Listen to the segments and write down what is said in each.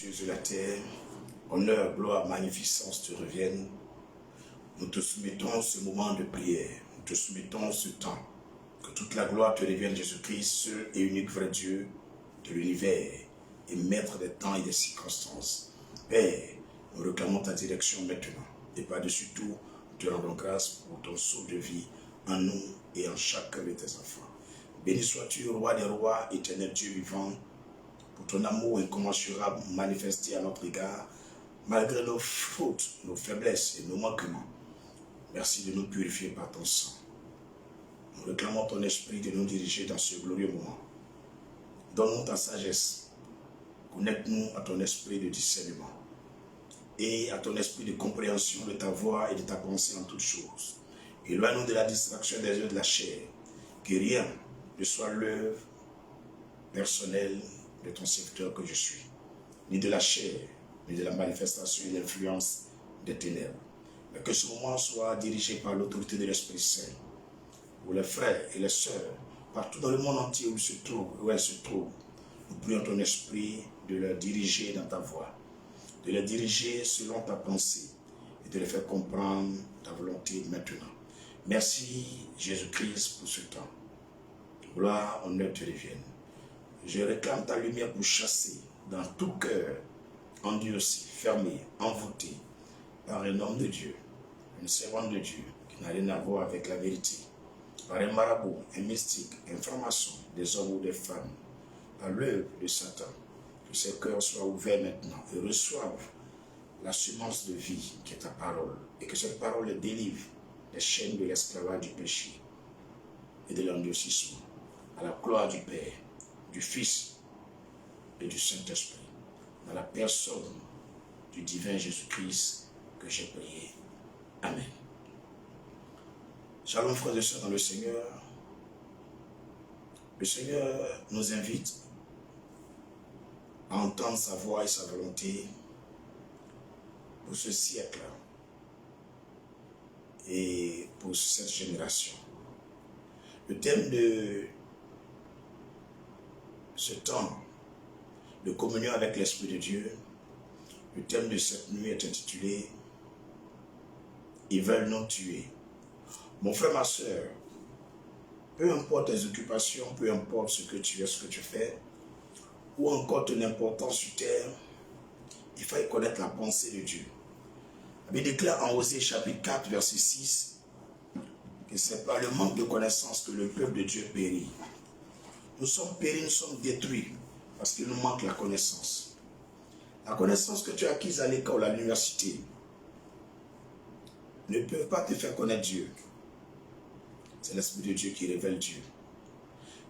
cieux et la terre, honneur, gloire, magnificence te reviennent. Nous te soumettons ce moment de prière, nous te soumettons ce temps. Que toute la gloire te revienne, Jésus-Christ, seul et unique vrai Dieu de l'univers et maître des temps et des circonstances. Père, nous réclamons ta direction maintenant. Et par-dessus tout, nous te rendons grâce pour ton saut de vie en nous et en chacun de tes enfants. Béni sois-tu, roi des rois, éternel Dieu vivant, pour ton amour incommensurable manifesté à notre égard, malgré nos fautes, nos faiblesses et nos manquements. Merci de nous purifier par ton sang. Nous réclamons ton esprit de nous diriger dans ce glorieux moment. Donne-nous ta sagesse. Connecte-nous à ton esprit de discernement et à ton esprit de compréhension de ta voix et de ta pensée en toutes choses. Éloigne-nous de la distraction des yeux de la chair, que rien ne soit l'œuvre personnelle de ton serviteur que je suis, ni de la chair, ni de la manifestation et l'influence des ténèbres. Mais que ce moment soit dirigé par l'autorité de l'Esprit Saint, où les frères et les sœurs, partout dans le monde entier où elles se trouvent, nous prions ton esprit de les diriger dans ta voie, de les diriger selon ta pensée et de les faire comprendre ta volonté maintenant. Merci Jésus-Christ pour ce temps. Gloire, honneur te revienne. Je réclame ta lumière pour chasser dans tout cœur, endurci, fermé, envoûté par un homme de Dieu, une servante de Dieu qui n'a rien à voir avec la vérité, par un marabout, un mystique, un franc-maçon, des hommes ou des femmes, par l'œuvre de Satan. Que ces cœurs soient ouverts maintenant et reçoivent la semence de vie qui est ta parole, et que cette parole les délivre des chaînes de l'esclavage du péché et de l'endurcissement, à la gloire du Père, du Fils et du Saint-Esprit, dans la personne du divin Jésus-Christ que j'ai prié. Amen. Shalom frères et sœurs dans le Seigneur. Le Seigneur nous invite à entendre sa voix et sa volonté pour ce siècle et pour cette génération. Le thème de ce temps de communion avec l'Esprit de Dieu, le thème de cette nuit est intitulé « Ils veulent nous tuer ». Mon frère, ma soeur, peu importe tes occupations, peu importe ce que tu es, ce que tu fais, ou encore ton importance sur terre, il faut connaître la pensée de Dieu. La Bible déclare en Osée chapitre 4, verset 6, que c'est par le manque de connaissance que le peuple de Dieu périt. Nous sommes péris, nous sommes détruits, parce qu'il nous manque la connaissance. La connaissance que tu as acquise à l'école, à l'université, ne peut pas te faire connaître Dieu. C'est l'Esprit de Dieu qui révèle Dieu.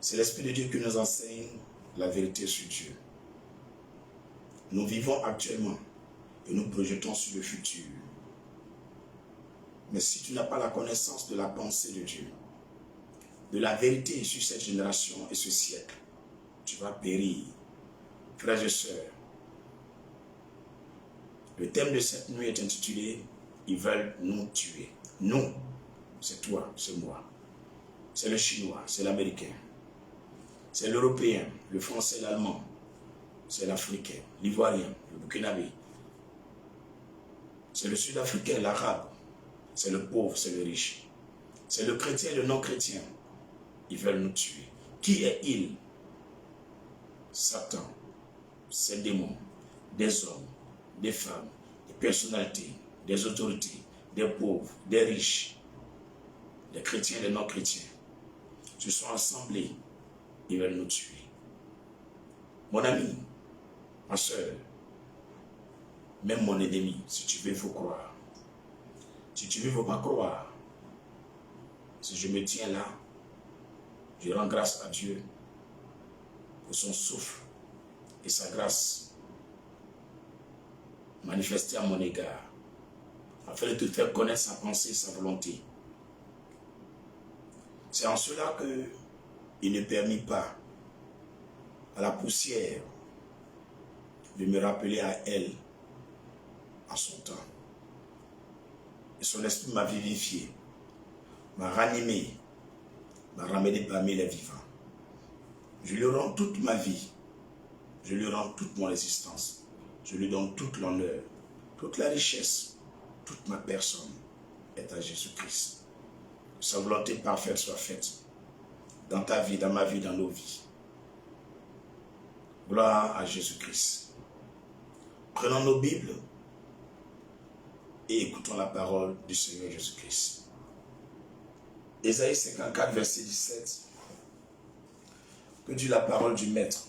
C'est l'Esprit de Dieu qui nous enseigne la vérité sur Dieu. Nous vivons actuellement et nous projetons sur le futur. Mais si tu n'as pas la connaissance de la pensée de Dieu, de la vérité sur cette génération et ce siècle, tu vas périr. Frères et sœurs, le thème de cette nuit est intitulé « Ils veulent nous tuer ». Nous, c'est toi, c'est moi. C'est le Chinois, c'est l'Américain. C'est l'Européen, le Français, l'Allemand. C'est l'Africain, l'Ivoirien, le Burkinabé. C'est le Sud-Africain, l'Arabe. C'est le pauvre, c'est le riche. C'est le chrétien et le non-chrétien. Ils veulent nous tuer. Qui est il? Satan, ses démons, des hommes, des femmes, des personnalités, des autorités, des pauvres, des riches, des chrétiens et des non-chrétiens. Se sont assemblés, ils veulent nous tuer. Mon ami, ma soeur, même mon ennemi, si tu veux, il faut croire. Si tu veux, il ne faut pas croire. Si je me tiens là, je rends grâce à Dieu pour son souffle et sa grâce manifestée à mon égard, afin de te faire connaître sa pensée et sa volonté. C'est en cela qu'il ne permit pas à la poussière de me rappeler à elle en son temps. Et son esprit m'a vivifié, m'a ranimé, m'a ramené parmi les vivants. Je lui rends toute ma vie, je lui rends toute mon existence. Je lui donne toute l'honneur, toute la richesse, toute ma personne est à Jésus-Christ. Que sa volonté parfaite soit faite dans ta vie, dans ma vie, dans nos vies. Gloire à Jésus-Christ. Prenons nos Bibles et écoutons la parole du Seigneur Jésus-Christ. Ésaïe 54, verset 17. Que dit la parole du Maître?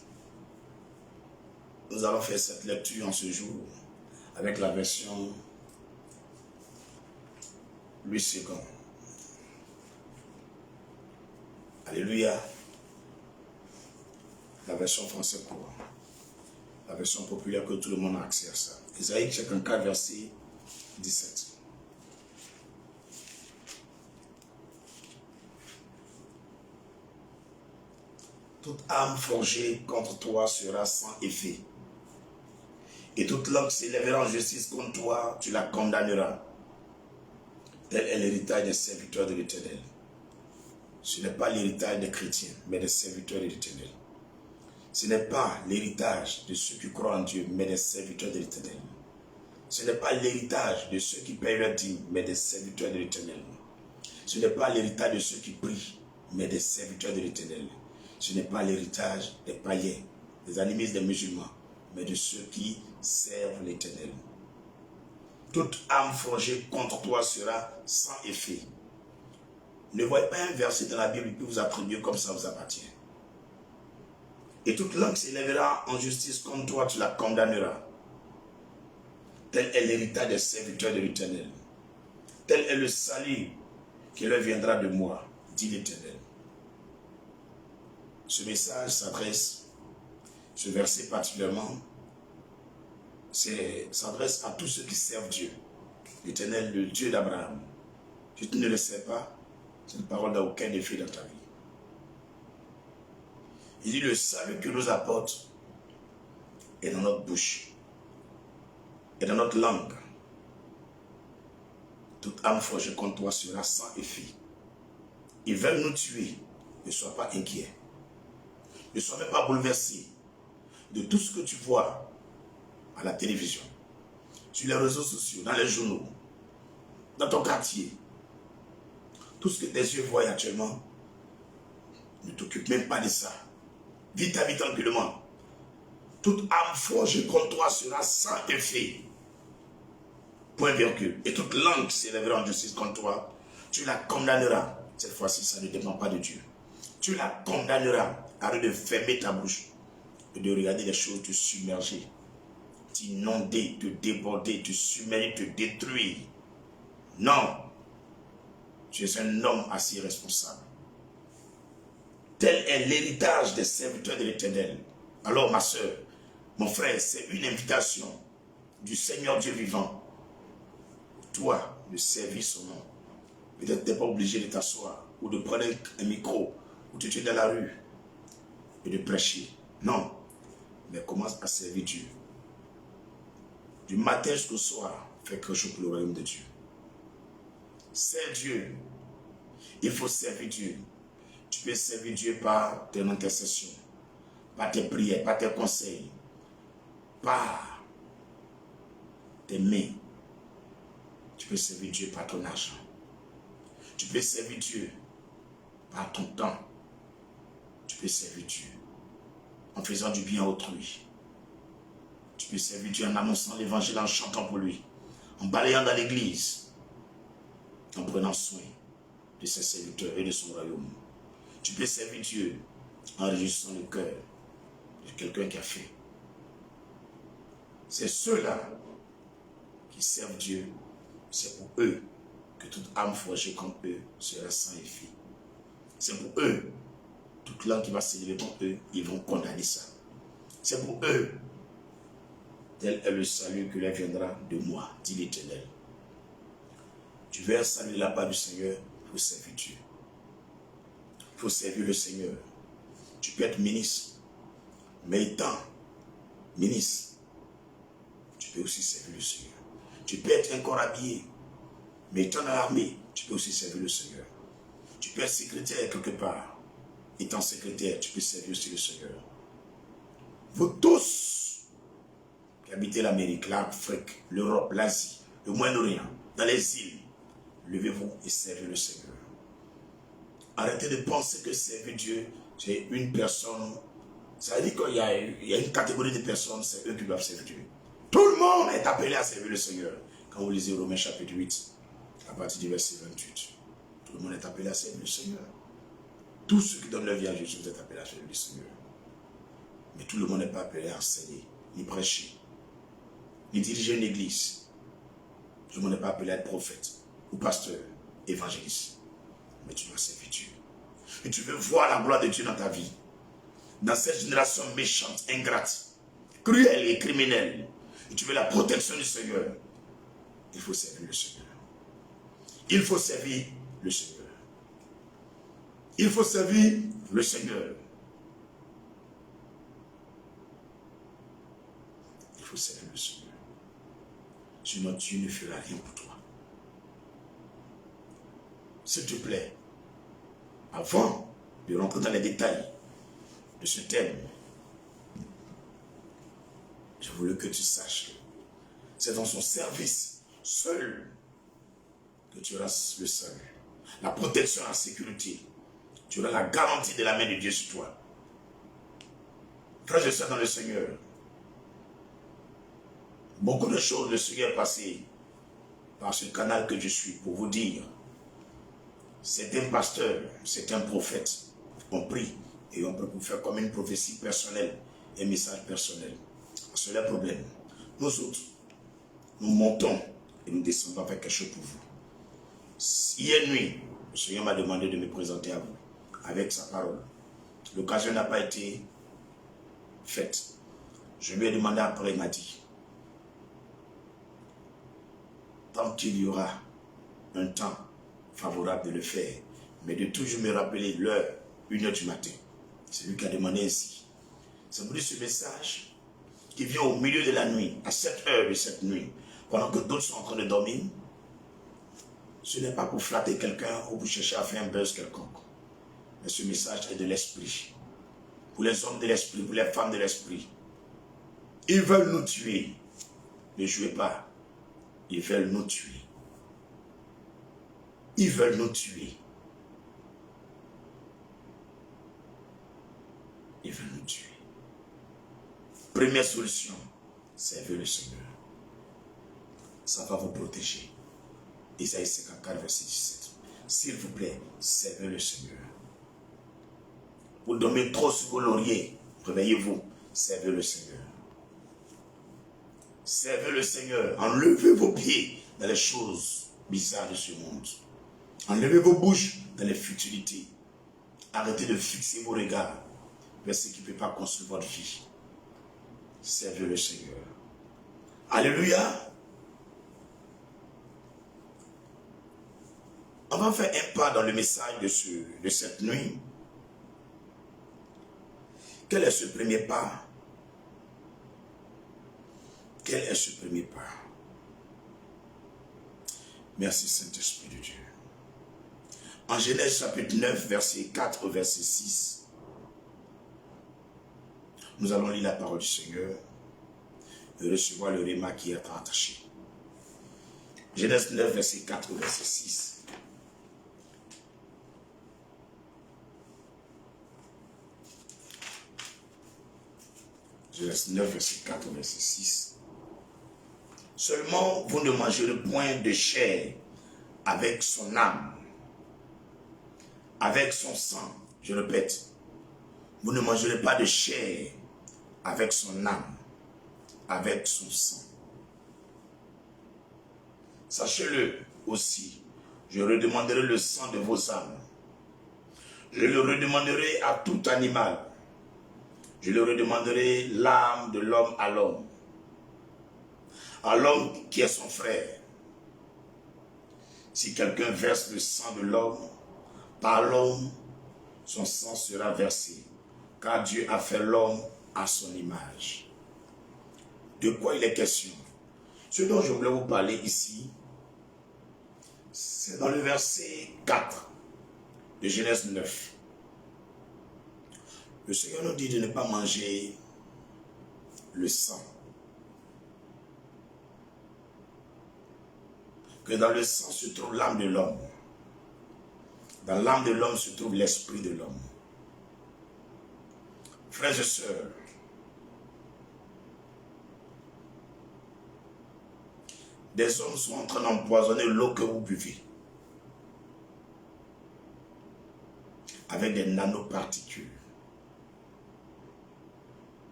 Nous allons faire cette lecture en ce jour avec la version Louis II. Alléluia. La version française courant. La version populaire que tout le monde a accès à ça. Ésaïe 54, verset 17. Toute âme forgée contre toi sera sans effet. Et toute langue s'élèvera en justice contre toi, tu la condamneras. Tel est l'héritage des serviteurs de l'Éternel. Ce n'est pas l'héritage des chrétiens, mais des serviteurs de l'Éternel. Ce n'est pas l'héritage de ceux qui croient en Dieu, mais des serviteurs de l'Éternel. Ce n'est pas l'héritage de ceux qui payent leur dîme, mais des serviteurs de l'Éternel. Ce n'est pas l'héritage de ceux qui prient, mais des serviteurs de l'Éternel. Ce n'est pas l'héritage des païens, des animistes, des musulmans, mais de ceux qui servent l'Éternel. Toute âme forgée contre toi sera sans effet. Ne voyez pas un verset dans la Bible qui vous attribue comme ça vous appartient. Et toute langue s'élèvera en justice contre toi, tu la condamneras. Tel est l'héritage des serviteurs de l'Éternel. Tel est le salut qui leur viendra de moi, dit l'Éternel. Ce message s'adresse, ce verset particulièrement, s'adresse à tous ceux qui servent Dieu. L'Éternel, le Dieu d'Abraham. Si tu ne le sais pas, cette parole n'a aucun effet dans ta vie. Il dit le salut que nous apporte est dans notre bouche, est dans notre langue. Toute âme forgée contre toi sera sans effet. Ils veulent nous tuer, ne sois pas inquiet. Ne sois même pas bouleversé de tout ce que tu vois à la télévision, sur les réseaux sociaux, dans les journaux, dans ton quartier. Tout ce que tes yeux voient actuellement, ne t'occupe même pas de ça. Vis ta vie tranquillement. Toute âme forgée contre toi sera sans effet. Point virgule. Et toute langue s'élèvera en justice contre toi, tu la condamneras. Cette fois-ci, ça ne dépend pas de Dieu. Tu la condamneras. Arrête de fermer ta bouche et de regarder les choses te submerger, t'inonder, te déborder, te submerger, te détruire. Non. Tu es un homme assez responsable. Tel est l'héritage des serviteurs de l'Éternel. Alors ma soeur, mon frère, c'est une invitation du Seigneur Dieu vivant. Toi, de servir son nom. Peut-être tu n'es pas obligé de t'asseoir ou de prendre un micro ou de te tuer dans la rue et de prêcher. Non. Mais commence à servir Dieu. Du matin jusqu'au soir, fais quelque chose pour le royaume de Dieu. Sers Dieu. Il faut servir Dieu. Tu peux servir Dieu par tes intercessions, par tes prières, par tes conseils, par tes mains. Tu peux servir Dieu par ton argent. Tu peux servir Dieu par ton temps. Tu peux servir Dieu en faisant du bien à autrui. Tu peux servir Dieu en annonçant l'évangile, en chantant pour lui, en balayant dans l'église, en prenant soin de ses serviteurs et de son royaume. Tu peux servir Dieu en réjouissant le cœur de quelqu'un qui a fait. C'est ceux-là qui servent Dieu. C'est pour eux que toute âme forgée contre eux sera sans effet. C'est pour eux, toute langue qui va s'élever contre eux, ils vont condamner ça. C'est pour eux, tel est le salut qui leur viendra de moi, dit l'Éternel. Tu veux un salut de la part du Seigneur, il faut servir Dieu. Il faut servir le Seigneur. Tu peux être ministre, mais étant ministre, tu peux aussi servir le Seigneur. Tu peux être un corps habillé, mais étant dans l'armée, tu peux aussi servir le Seigneur. Tu peux être secrétaire quelque part. Étant secrétaire, tu peux servir aussi le Seigneur. Vous tous, habitez l'Amérique, l'Afrique, l'Europe, l'Asie, le Moyen-Orient, dans les îles, levez-vous et servez le Seigneur. Arrêtez de penser que servir Dieu, c'est une personne. Ça veut dire qu'il y a une catégorie de personnes, c'est eux qui doivent servir Dieu. Tout le monde est appelé à servir le Seigneur. Quand vous lisez Romains chapitre 8, à partir du verset 28, tout le monde est appelé à servir le Seigneur. Tous ceux qui donnent leur vie à Jésus, vous êtes appelés à servir le Seigneur. Mais tout le monde n'est pas appelé à enseigner, ni prêcher, ni diriger une église. Tout le monde n'est pas appelé à être prophète, ou pasteur, évangéliste. Mais tu dois servir Dieu. Et tu veux voir la gloire de Dieu dans ta vie. Dans cette génération méchante, ingrate, cruelle et criminelle. Et tu veux la protection du Seigneur. Il faut servir le Seigneur. Il faut servir le Seigneur. Il faut servir le Seigneur. Il faut servir le Seigneur. Sinon, Dieu ne fera rien pour toi. S'il te plaît, avant de rentrer dans les détails de ce thème, je voulais que tu saches que c'est dans son service seul que tu auras le salut, la protection, la sécurité. Tu auras la garantie de la main de Dieu sur toi. Quand je suis dans le Seigneur, beaucoup de choses, le Seigneur est passé par ce canal que je suis pour vous dire. C'est un pasteur, c'est un prophète. On prie et on peut vous faire comme une prophétie personnelle, un message personnel. C'est le problème. Nous autres, nous montons et nous descendons avec quelque chose pour vous. Hier nuit, le Seigneur m'a demandé de me présenter à vous avec sa parole. L'occasion n'a pas été faite. Je lui ai demandé après, il m'a dit, tant qu'il y aura un temps favorable de le faire, mais de toujours me rappeler l'heure, 1h du matin. C'est lui qui a demandé ainsi. Ça vous dit ce message qui vient au milieu de la nuit, à 7h de cette nuit, pendant que d'autres sont en train de dormir. Ce n'est pas pour flatter quelqu'un ou pour chercher à faire un buzz quelconque. Mais ce message est de l'esprit. Pour les hommes de l'esprit, pour les femmes de l'esprit. Ils veulent nous tuer. Ne jouez pas. Ils veulent nous tuer. Ils veulent nous tuer. Ils veulent nous tuer. Première solution, servez le Seigneur. Ça va vous protéger. Isaïe 54, verset 17. S'il vous plaît, servez le Seigneur. Vous dormez trop sur vos lauriers. Réveillez-vous, servez le Seigneur. Servez le Seigneur. Enlevez vos pieds dans les choses bizarres de ce monde. Enlevez vos bouches dans les futilités. Arrêtez de fixer vos regards vers ce qui ne peut pas construire votre vie. Servez le Seigneur. Alléluia. On va faire un pas dans le message de cette nuit. Quel est ce premier pas? Quel est ce premier pas? Merci Saint-Esprit de Dieu. En Genèse chapitre 9, verset 4 au verset 6, nous allons lire la parole du Seigneur et recevoir le réma qui est attaché. Genèse 9, verset 4 au verset 6. Genèse 9, verset 4 au verset 6. Seulement, vous ne mangerez point de chair avec son âme, avec son sang. Je répète, vous ne mangerez pas de chair avec son âme, avec son sang. Sachez-le aussi, je redemanderai le sang de vos âmes. Je le redemanderai à tout animal. Je le redemanderai l'âme de l'homme à l'homme qui est son frère. Si quelqu'un verse le sang de l'homme, par l'homme, son sang sera versé, car Dieu a fait l'homme à son image. De quoi il est question? Ce dont je voulais vous parler ici, c'est dans le verset 4 de Genèse 9. Le Seigneur nous dit de ne pas manger le sang que dans le sang se trouve l'âme de l'homme. Dans l'âme de l'homme se trouve l'esprit de l'homme. Frères et sœurs, des hommes sont en train d'empoisonner l'eau que vous buvez avec des nanoparticules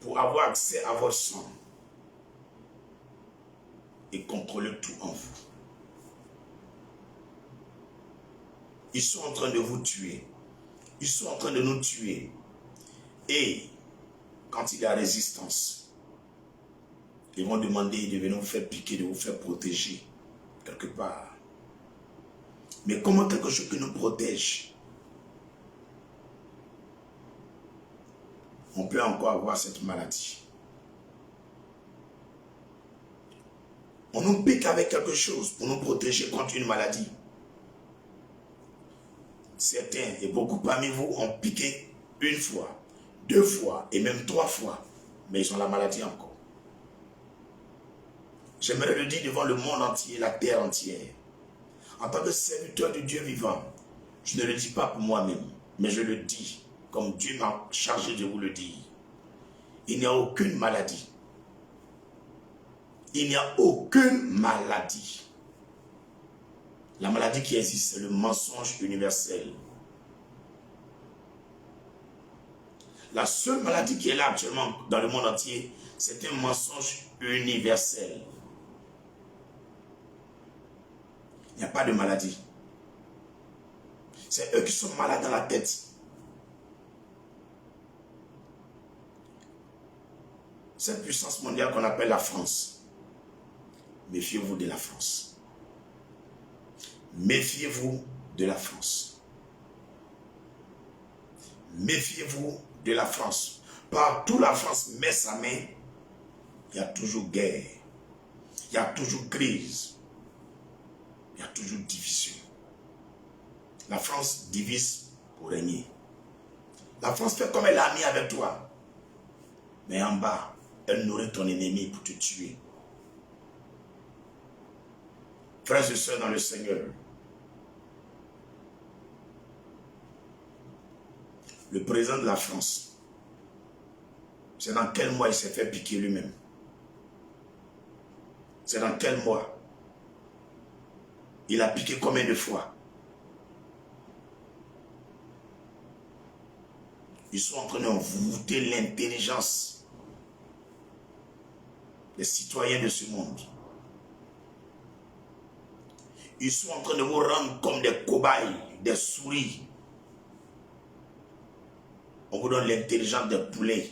pour avoir accès à votre sang et contrôler tout en vous. Ils sont en train de vous tuer. Ils sont en train de nous tuer. Et quand il y a résistance, ils vont demander de venir vous faire piquer, de vous faire protéger quelque part. Mais comment quelque chose qui nous protège, on peut encore avoir cette maladie? On nous pique avec quelque chose pour nous protéger contre une maladie. Certains et beaucoup parmi vous ont piqué une fois, 2 fois et même 3 fois, mais ils ont la maladie encore. J'aimerais le dire devant le monde entier, la terre entière. En tant que serviteur de Dieu vivant, je ne le dis pas pour moi-même, mais je le dis comme Dieu m'a chargé de vous le dire. Il n'y a aucune maladie. Il n'y a aucune maladie. La maladie qui existe, c'est le mensonge universel. La seule maladie qui est là actuellement dans le monde entier, c'est un mensonge universel. Il n'y a pas de maladie. C'est eux qui sont malades dans la tête. Cette puissance mondiale qu'on appelle la France, méfiez-vous de la France. Méfiez-vous de la France. Méfiez-vous de la France. Partout la France met sa main, il y a toujours guerre. Il y a toujours crise. Il y a toujours division. La France divise pour régner. La France fait comme elle a mis avec toi. Mais en bas, elle nourrit ton ennemi pour te tuer. Frères et sœurs dans le Seigneur, le président de la France, c'est dans quel mois il s'est fait piquer lui-même? C'est dans quel mois? Il a piqué combien de fois? Ils sont en train de voûter l'intelligence des citoyens de ce monde. Ils sont en train de vous rendre comme des cobayes, des souris. On vous donne l'intelligence des poulets.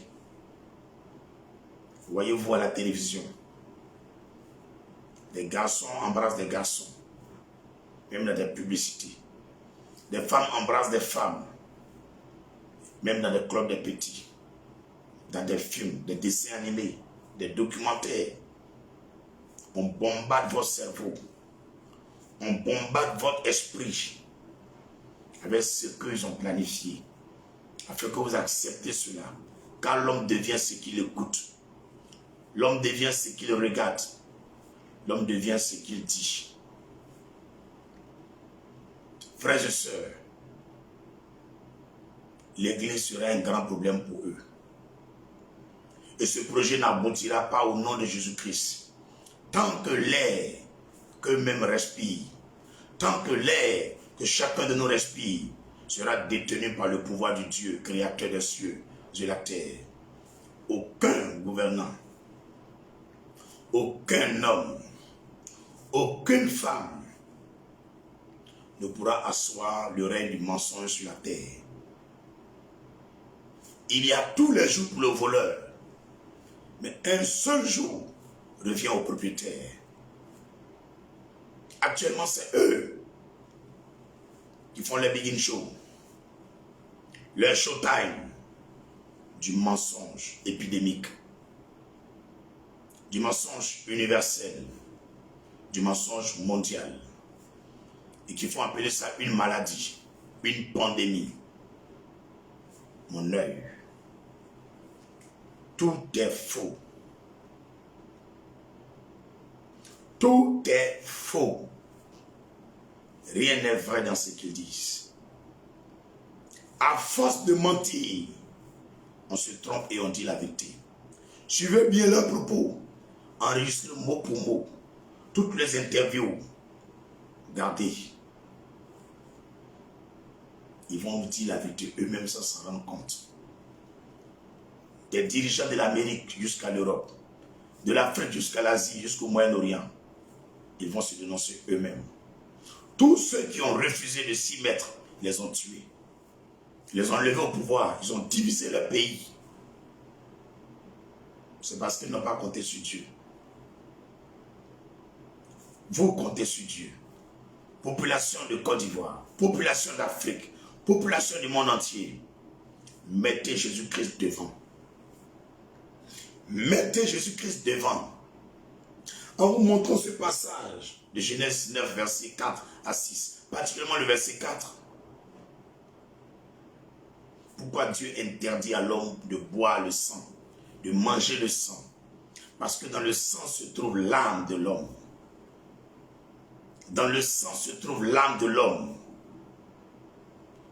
Voyez-vous à la télévision. Des garçons embrassent des garçons. Même dans des publicités. Des femmes embrassent des femmes. Même dans des clubs des petits. Dans des films, des dessins animés, des documentaires. On bombarde votre cerveau. On bombarde votre esprit avec ce qu'ils ont planifié. Afin que vous acceptez cela. Car l'homme devient ce qu'il écoute. L'homme devient ce qu'il regarde. L'homme devient ce qu'il dit. Frères et sœurs, l'Église sera un grand problème pour eux. Et ce projet n'aboutira pas au nom de Jésus-Christ. Tant que l'air qu'eux-mêmes respirent, tant que l'air que chacun de nous respire sera détenu par le pouvoir du Dieu, créateur des cieux et de la terre, aucun gouvernant, aucun homme, aucune femme ne pourra asseoir le règne du mensonge sur la terre. Il y a tous les jours pour le voleur, mais un seul jour revient au propriétaire. Actuellement, c'est eux qui font les begin show, leur showtime du mensonge épidémique, du mensonge universel, du mensonge mondial, et qui font appeler ça une maladie, une pandémie. Mon œil, tout est faux. Tout est faux. Rien n'est vrai dans ce qu'ils disent. À force de mentir, on se trompe et on dit la vérité. Suivez bien leurs propos. Enregistrez mot pour mot. Toutes les interviews. Regardez. Ils vont vous dire la vérité eux-mêmes sans s'en rendre compte. Des dirigeants de l'Amérique jusqu'à l'Europe, de l'Afrique jusqu'à l'Asie, jusqu'au Moyen-Orient, ils vont se dénoncer eux-mêmes. Tous ceux qui ont refusé de s'y mettre, ils les ont tués. Ils les ont enlevés au pouvoir, ils ont divisé leur pays. C'est parce qu'ils n'ont pas compté sur Dieu. Vous comptez sur Dieu. Population de Côte d'Ivoire, population d'Afrique, population du monde entier. Mettez Jésus-Christ devant. Mettez Jésus-Christ devant. En vous montrant ce passage de Genèse 9, verset 4 à 6, particulièrement le verset 4. Pourquoi Dieu interdit à l'homme de boire le sang, de manger le sang? Parce que dans le sang se trouve l'âme de l'homme. Dans le sang se trouve l'âme de l'homme.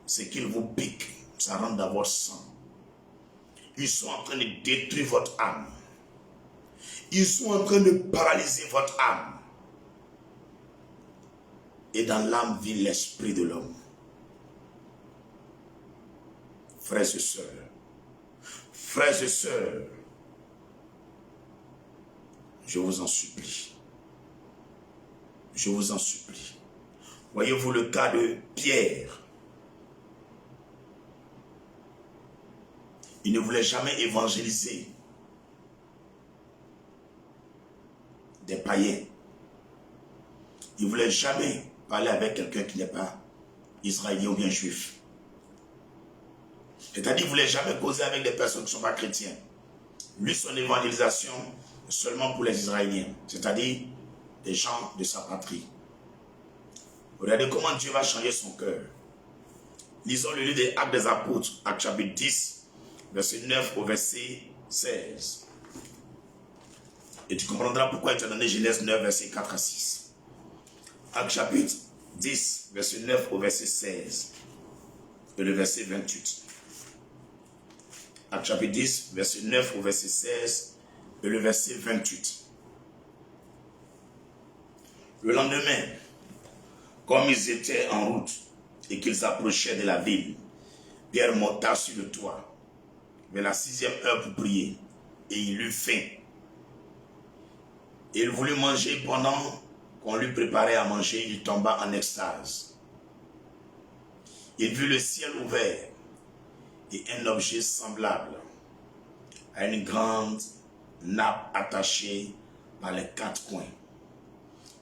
C'est qu'il vous pique, ça rentre dans votre sang. Ils sont en train de détruire votre âme. Ils sont en train de paralyser votre âme. Et dans l'âme vit l'esprit de l'homme. Frères et sœurs, je vous en supplie. Je vous en supplie. Voyez-vous le cas de Pierre. Il ne voulait jamais évangéliser des païens. Il ne voulait jamais parler avec quelqu'un qui n'est pas israélien ou bien juif. C'est-à-dire qu'il ne voulait jamais causer avec des personnes qui ne sont pas chrétiennes. Lui, son évangélisation, seulement pour les Israéliens, c'est-à-dire des gens de sa patrie. Regardez comment Dieu va changer son cœur. Lisons le livre des Actes des Apôtres, Actes chapitre 10, verset 9 au verset 16. Et tu comprendras pourquoi il t'a donné Genèse 9, verset 4 à 6. Actes chapitre 10, verset 9 au verset 16. Et le verset 28. Actes chapitre 10, verset 9 au verset 16 et le verset 28. Le lendemain, comme ils étaient en route et qu'ils approchaient de la ville, Pierre monta sur le toit vers la 6e heure pour prier et il eut faim. Et il voulut manger pendant qu'on lui préparait à manger, il tomba en extase. Il vit le ciel ouvert et un objet semblable à une grande nappe attachée par les 4 coins,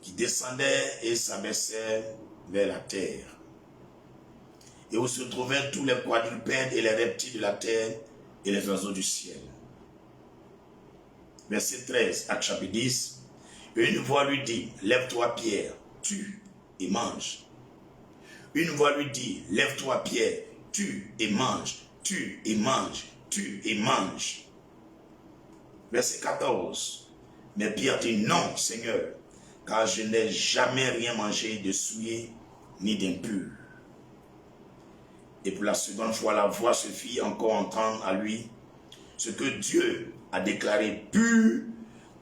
qui descendait et s'abaissait vers la terre, et où se trouvaient tous les quadrupèdes et les reptiles de la terre et les oiseaux du ciel. Verset 13, Acte chapitre 10. Une voix lui dit, lève-toi Pierre, tue et mange. Une voix lui dit, lève-toi Pierre, tue et mange, tue et mange, tue et mange. Verset 14. Mais Pierre dit, non Seigneur, car je n'ai jamais rien mangé de souillé ni d'impur. Et pour la seconde fois, la voix se fit encore entendre à lui. Ce que Dieu a déclaré pur,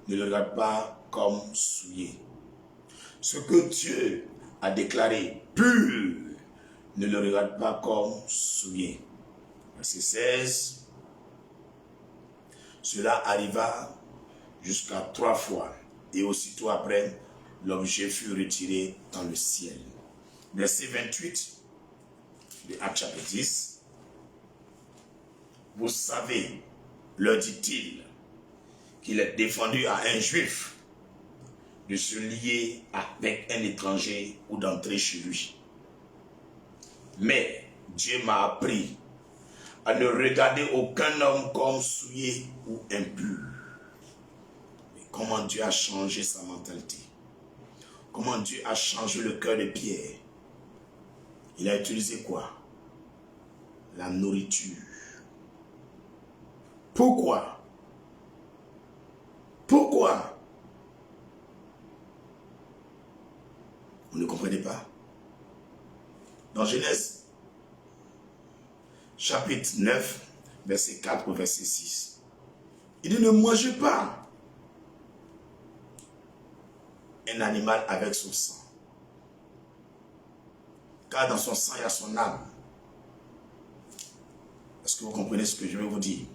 ne le regarde pas comme souillé. Ce que Dieu a déclaré pur, ne le regarde pas comme souillé. Verset 16. Cela arriva jusqu'à 3 fois, et aussitôt après, l'objet fut retiré dans le ciel. Verset 28 de Actes chapitre 10. Vous savez, leur dit-il, qu'il est défendu à un juif de se lier avec un étranger ou d'entrer chez lui. Mais Dieu m'a appris à ne regarder aucun homme comme souillé ou impur. Mais comment Dieu a changé sa mentalité. Comment Dieu a changé le cœur de Pierre. Il a utilisé quoi? La nourriture. Pourquoi? Pourquoi? Vous ne comprenez pas? Dans Genèse, chapitre 9, verset 4 au verset 6, il dit ne mangez pas un animal avec son sang. Car dans son sang, il y a son âme. Est-ce que vous comprenez ce que je vais vous dire?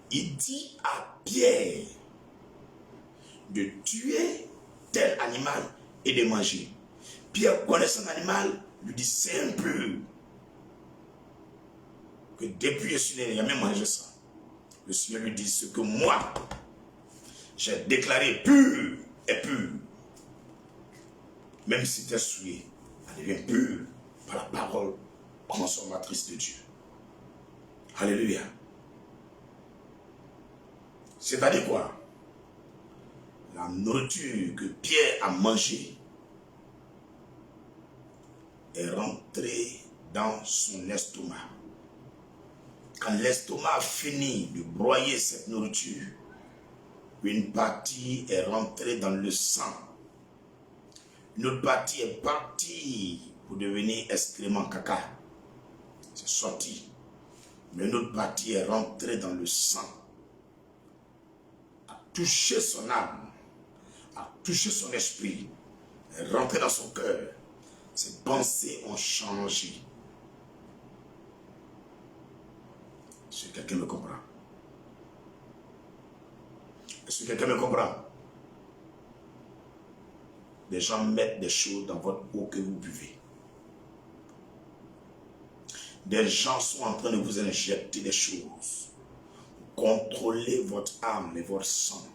Il dit à Pierre de tuer tel animal et de manger. Pierre connaît son animal, lui dit c'est impur. Que depuis je suis né, il a même mangé ça. Le Seigneur lui dit ce que moi, j'ai déclaré pur est pur. Même si tu es souillé, elle devient pure par la parole transformatrice de Dieu. Alléluia. C'est-à-dire quoi? La nourriture que Pierre a mangée est rentrée dans son estomac. Quand l'estomac finit de broyer cette nourriture, une partie est rentrée dans le sang. Une autre partie est partie pour devenir excrément caca. C'est sorti. Mais une autre partie est rentrée dans le sang. A touché son âme. A touché son esprit. Est rentrée dans son cœur. Ses pensées ont changé. Est-ce que quelqu'un me comprend? Est-ce que quelqu'un me comprend? Des gens mettent des choses dans votre eau que vous buvez. Des gens sont en train de vous injecter des choses. Contrôlez votre âme et votre sang.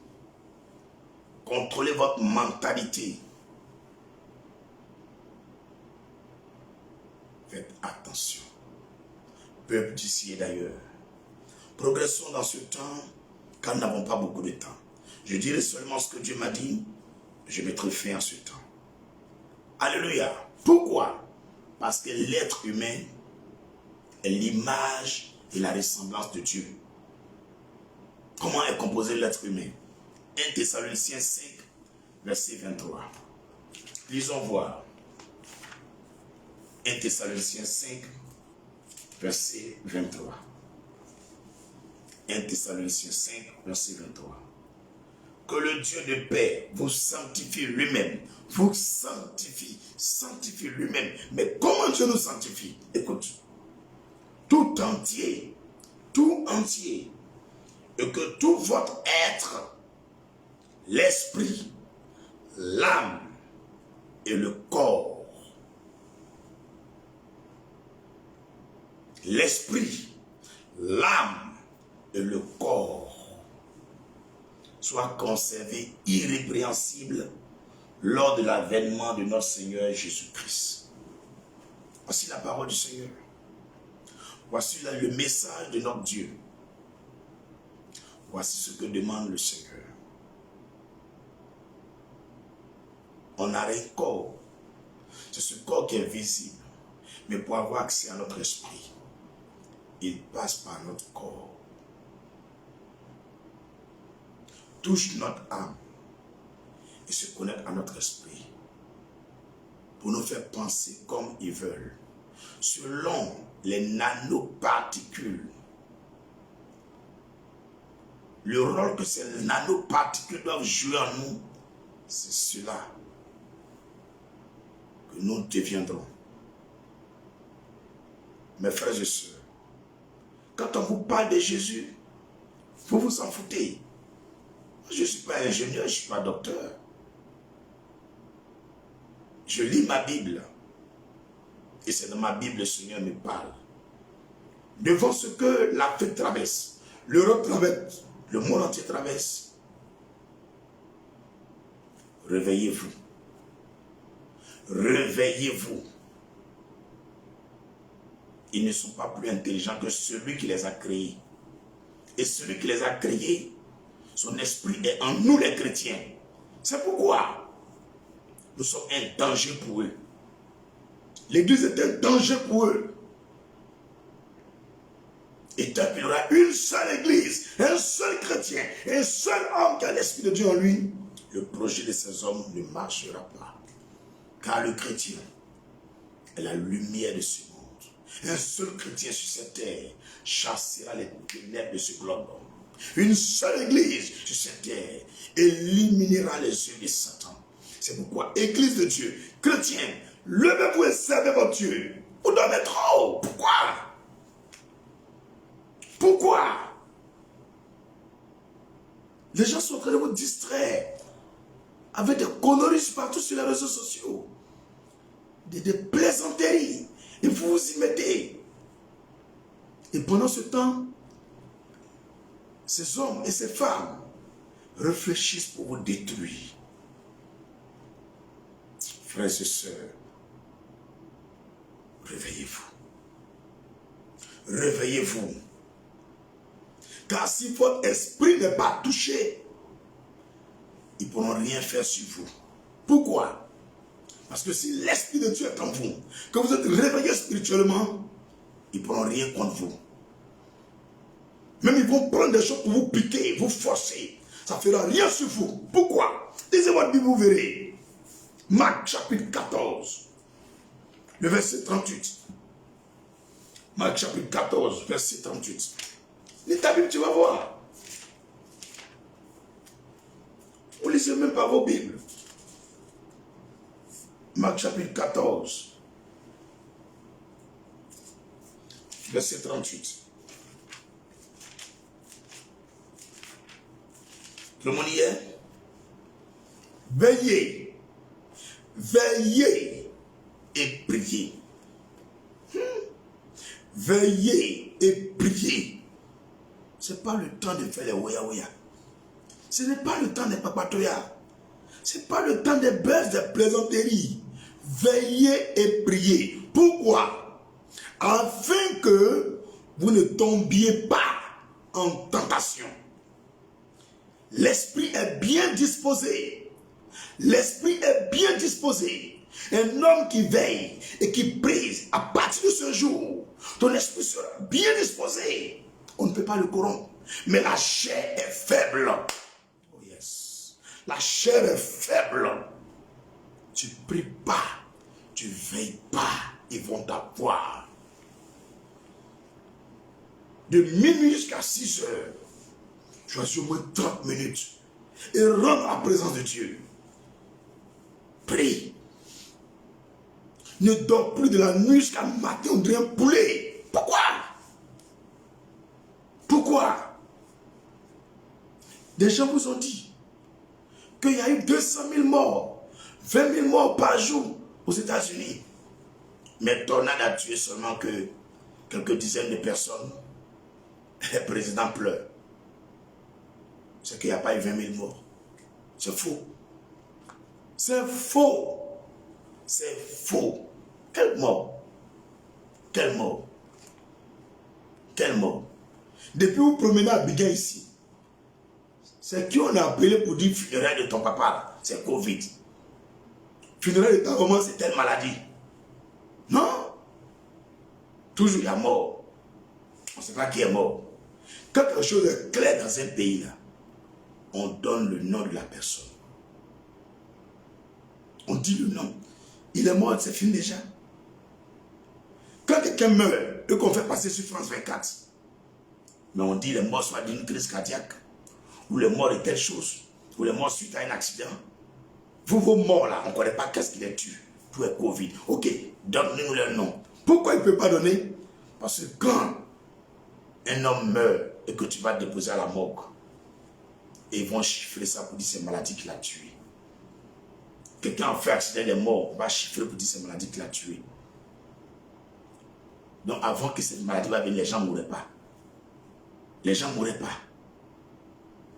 Contrôlez votre mentalité. Faites attention. Peuple d'ici et d'ailleurs. Progressons dans ce temps, car nous n'avons pas beaucoup de temps. Je dirai seulement ce que Dieu m'a dit. Je mettrai fin à ce temps. Alléluia. Pourquoi? Parce que l'être humain est l'image et la ressemblance de Dieu. Comment est composé l'être humain? 1 Thessaloniciens 5, verset 23. Lisons voir. 1 Thessaloniciens 5, verset 23. 1 Thessaloniciens 5, verset 23. Que le Dieu de paix vous sanctifie lui-même. Vous sanctifie lui-même. Mais comment Dieu nous sanctifie? Écoute, tout entier, et que tout votre être, l'esprit, l'âme et le corps, l'esprit, l'âme et le corps soit conservé irrépréhensible lors de l'avènement de notre Seigneur Jésus-Christ. Voici la parole du Seigneur. Voici le message de notre Dieu. Voici ce que demande le Seigneur. On a un corps. C'est ce corps qui est visible. Mais pour avoir accès à notre esprit, il passe par notre corps. Touche notre âme et se connecte à notre esprit pour nous faire penser comme ils veulent, selon les nanoparticules. Le rôle que ces nanoparticules doivent jouer en nous, c'est cela que nous deviendrons. Mes frères et sœurs, quand on vous parle de Jésus, vous vous en foutez. Je ne suis pas ingénieur, je ne suis pas docteur. Je lis ma Bible. Et c'est dans ma Bible le Seigneur me parle. Devant ce que l'Afrique traverse, l'Europe traverse, le monde entier traverse. Réveillez-vous. Réveillez-vous. Ils ne sont pas plus intelligents que celui qui les a créés. Et celui qui les a créés, son esprit est en nous les chrétiens. C'est pourquoi nous sommes un danger pour eux. L'église est un danger pour eux. Et tant qu'il y aura une seule église, un seul chrétien, un seul homme qui a l'esprit de Dieu en lui, le projet de ces hommes ne marchera pas. Car le chrétien est la lumière de ce monde. Un seul chrétien sur cette terre chassera les ténèbres de ce globe. Une seule église sur cette terre éliminera les yeux de Satan. C'est pourquoi, église de Dieu, chrétien, levez-vous et servez votre Dieu. Vous dormez trop. Pourquoi? Pourquoi? Les gens sont en train de vous distraire avec des conneries partout sur les réseaux sociaux. Des plaisanteries. Et vous vous y mettez. Et pendant ce temps, ces hommes et ces femmes réfléchissent pour vous détruire. Frères et sœurs, réveillez-vous. Réveillez-vous. Car si votre esprit n'est pas touché, ils ne pourront rien faire sur vous. Pourquoi? Parce que si l'Esprit de Dieu est en vous, que vous êtes réveillé spirituellement, ils ne pourront rien contre vous. Même ils vont prendre des choses pour vous piquer, vous forcer. Ça ne fera rien sur vous. Pourquoi? Lisez votre Bible, vous verrez. Marc chapitre 14, le verset 38. Marc chapitre 14, verset 38. Lis ta Bible, tu vas voir. Vous ne lisez même pas vos Bibles. Marc chapitre 14, verset 38. Le mot y est. Veillez, veillez et priez. Veillez et priez. Ce n'est pas le temps de faire les ouya-ouya. Ce n'est pas le temps des papatoya. Ce n'est pas le temps des buzz, des plaisanteries. Veillez et priez. Pourquoi? Afin que vous ne tombiez pas en tentation. L'esprit est bien disposé. L'esprit est bien disposé. Un homme qui veille et qui prie, à partir de ce jour, ton esprit sera bien disposé. On ne peut pas le corrompre. Mais la chair est faible. Oh yes. La chair est faible. Tu pries pas. Tu veilles pas. Ils vont t'avoir. De minuit jusqu'à 6 heures. Choisis au moins 30 minutes. Et rentre à la présence de Dieu. Prie. Ne dors plus de la nuit jusqu'à matin, on dirait un poulet. Pourquoi? Pourquoi? Des gens vous ont dit qu'il y a eu 200 000 morts, 20 000 morts par jour aux États-Unis. Mais tornade a tué seulement que quelques dizaines de personnes. Le président pleure. C'est qu'il n'y a pas eu 20 000 morts. C'est faux. C'est faux. C'est faux. Quelle mort? Quelle mort? Quelle mort? Depuis vous promenez à Biguin ici, c'est qui on a appelé pour dire funérailles de ton papa? C'est Covid. Funérailles de ta maman, c'est telle maladie. Non? Toujours il y a mort. On ne sait pas qui est mort. Quand quelque chose est clair dans un pays là, on donne le nom de la personne. On dit le nom. Il est mort, c'est fini déjà. Quand quelqu'un meurt et qu'on fait passer sur France 24, mais on dit les morts soit d'une crise cardiaque, ou les morts de telle chose, ou les morts suite à un accident. Vous, vos morts là, on ne connaît pas qu'est-ce qui les tue. Tout est Covid. Ok, donne-nous le nom. Pourquoi il ne peut pas donner? Parce que quand un homme meurt et que tu vas déposer à la morgue, et ils vont chiffrer ça pour dire c'est maladie qui l'a tué. Quelqu'un a fait accident, il est mort, on va chiffrer pour dire c'est maladie qui l'a tué. Donc avant que cette maladie va venir, les gens ne mourraient pas. Les gens ne mourraient pas.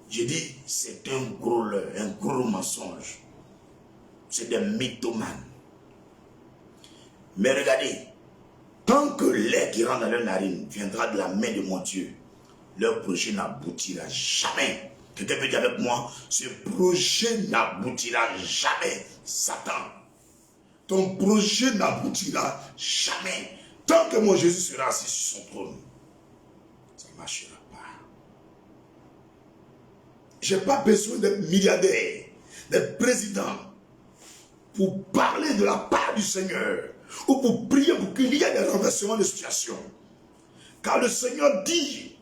Je dis, c'est un gros leurre, un gros mensonge. C'est des mythomanes. Mais regardez, tant que l'air qui rentre dans leur narine viendra de la main de mon Dieu, leur projet n'aboutira jamais. Quelqu'un peut dire avec moi, ce projet n'aboutira jamais. Satan, ton projet n'aboutira jamais. Tant que mon Jésus sera assis sur son trône, ça ne marchera pas. Je n'ai pas besoin d'être milliardaire, d'être président, pour parler de la part du Seigneur, ou pour prier pour qu'il y ait des renversements de situation. Car le Seigneur dit,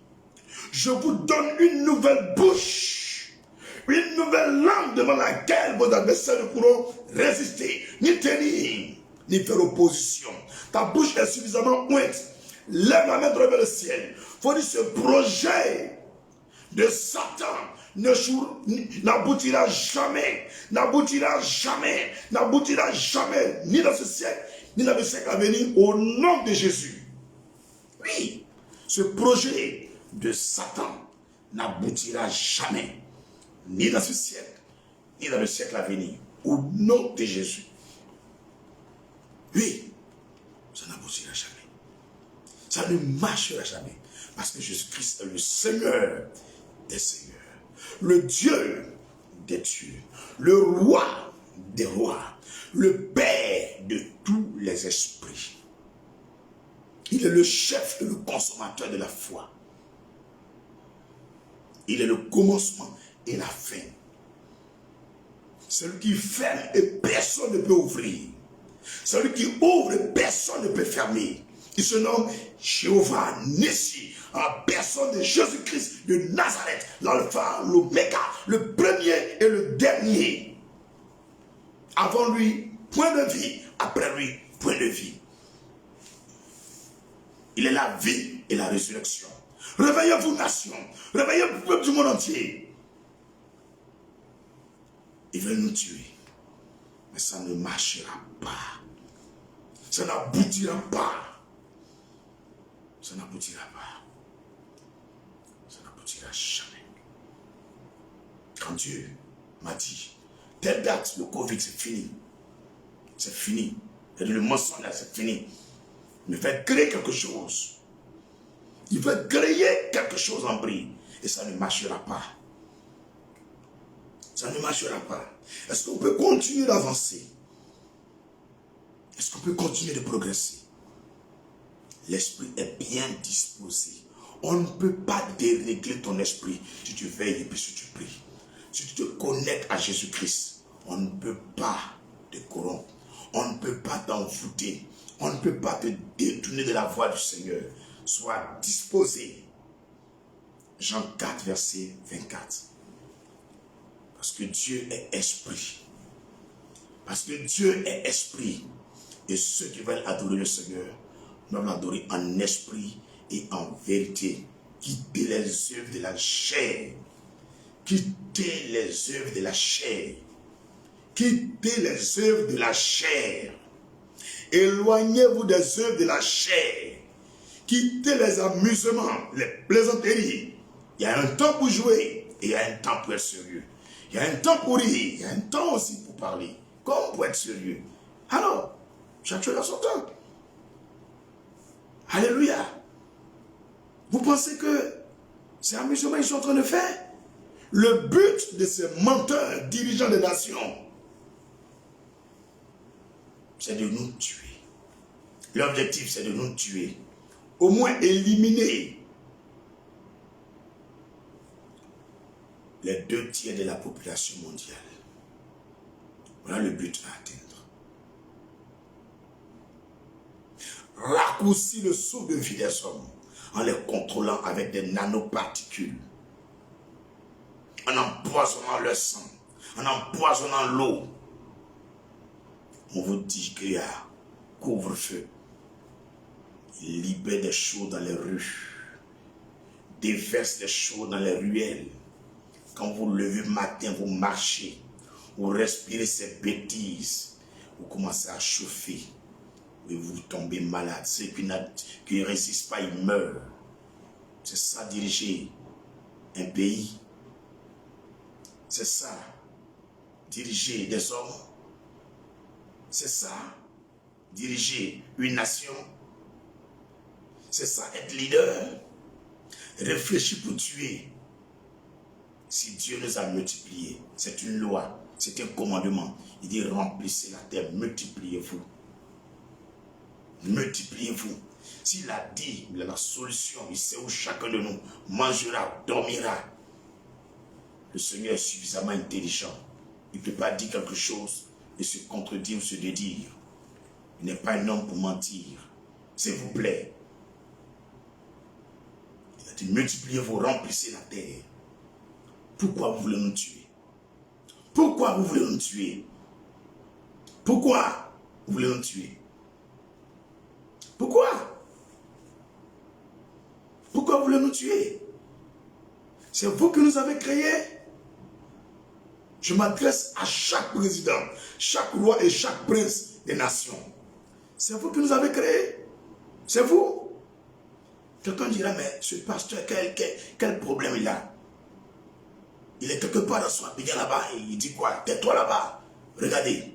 je vous donne une nouvelle bouche, une nouvelle langue devant laquelle vos adversaires ne pourront résister, ni tenir, ni faire opposition. Ta bouche est suffisamment ointe. Lève la main vers le ciel. Il faut dire ce projet de Satan n'aboutira jamais, n'aboutira jamais, n'aboutira jamais, ni dans ce siècle, ni dans le siècle à venir, au nom de Jésus. Oui, ce projet de Satan n'aboutira jamais, ni dans ce siècle, ni dans le siècle à venir, au nom de Jésus. Oui, ça n'aboutira jamais. Ça ne marchera jamais. Parce que Jésus-Christ est le Seigneur des Seigneurs, le Dieu des dieux, le roi des rois, le Père de tous les esprits. Il est le chef et le consommateur de la foi. Il est le commencement et la fin. Celui qui ferme et personne ne peut ouvrir. Celui qui ouvre et personne ne peut fermer. Il se nomme Jéhovah Nissi, en personne de Jésus-Christ de Nazareth, l'alpha, l'oméga, le premier et le dernier. Avant lui, point de vie. Après lui, point de vie. Il est la vie et la résurrection. Réveillez-vous, nation. Réveillez-vous, peuple du monde entier. Ils veulent nous tuer. Mais ça ne marchera pas. Ça n'aboutira pas. Ça n'aboutira pas. Ça n'aboutira jamais. Quand Dieu m'a dit, telle date, le Covid, c'est fini. C'est fini. Le mensonge, c'est fini. Il me fait créer quelque chose. Il veut créer quelque chose en bris. Et ça ne marchera pas. Ça ne marchera pas. Est-ce qu'on peut continuer d'avancer? Est-ce qu'on peut continuer de progresser? L'esprit est bien disposé. On ne peut pas dérégler ton esprit si tu veilles et puis si tu pries. Si tu te connectes à Jésus-Christ, on ne peut pas te corrompre. On ne peut pas t'envoûter. On ne peut pas te détourner de la voie du Seigneur. Sois disposé. Jean 4, verset 24. Parce que Dieu est esprit. Parce que Dieu est esprit. Et ceux qui veulent adorer le Seigneur doivent l'adorer en esprit et en vérité. Quittez les œuvres de la chair. Quittez les œuvres de la chair. Quittez les œuvres de la chair. Éloignez-vous des œuvres de la chair. Quittez les amusements, les plaisanteries. Il y a un temps pour jouer et il y a un temps pour être sérieux. Il y a un temps pour rire, il y a un temps aussi pour parler, comme pour être sérieux. Alors, chaque chose a son temps. Alléluia. Vous pensez que c'est amusement qu'ils sont en train de faire? Le but de ces menteurs, dirigeants des nations, c'est de nous tuer. L'objectif, c'est de nous tuer. Au moins éliminer les 2 tiers de la population mondiale. Voilà le but à atteindre. Raccourcir le souffle de vie des hommes en les contrôlant avec des nanoparticules, en empoisonnant le sang, en empoisonnant l'eau. On vous dit qu'il y a couvre-feu. Il libère des choses dans les rues, déverse des choses dans les ruelles. Quand vous levez matin, vous marchez, vous respirez ces bêtises, vous commencez à chauffer et vous tombez malade. Ceux qui ne résistent pas, ils meurent. C'est ça, diriger un pays. C'est ça, diriger des hommes. C'est ça, diriger une nation. C'est ça, être leader. Réfléchir pour tuer. Si Dieu nous a multipliés, c'est une loi, c'est un commandement. Il dit remplissez la terre, multipliez-vous. Multipliez-vous. S'il a dit, il a la solution, il sait où chacun de nous mangera, dormira. Le Seigneur est suffisamment intelligent. Il ne peut pas dire quelque chose et se contredire ou se dédire. Il n'est pas un homme pour mentir. S'il vous plaît. Il a dit, multipliez vous, remplissez la terre. Pourquoi vous voulez nous tuer? Pourquoi vous voulez nous tuer? Pourquoi vous voulez nous tuer? Pourquoi? Pourquoi vous voulez nous tuer? C'est vous qui nous avez créés. Je m'adresse à chaque président, chaque roi et chaque prince des nations. C'est vous qui nous avez créés. C'est vous. Quelqu'un dira, mais ce pasteur, quel problème il a? Il est quelque part dans son habillé là-bas. Il dit quoi? Tais-toi là-bas. Regardez.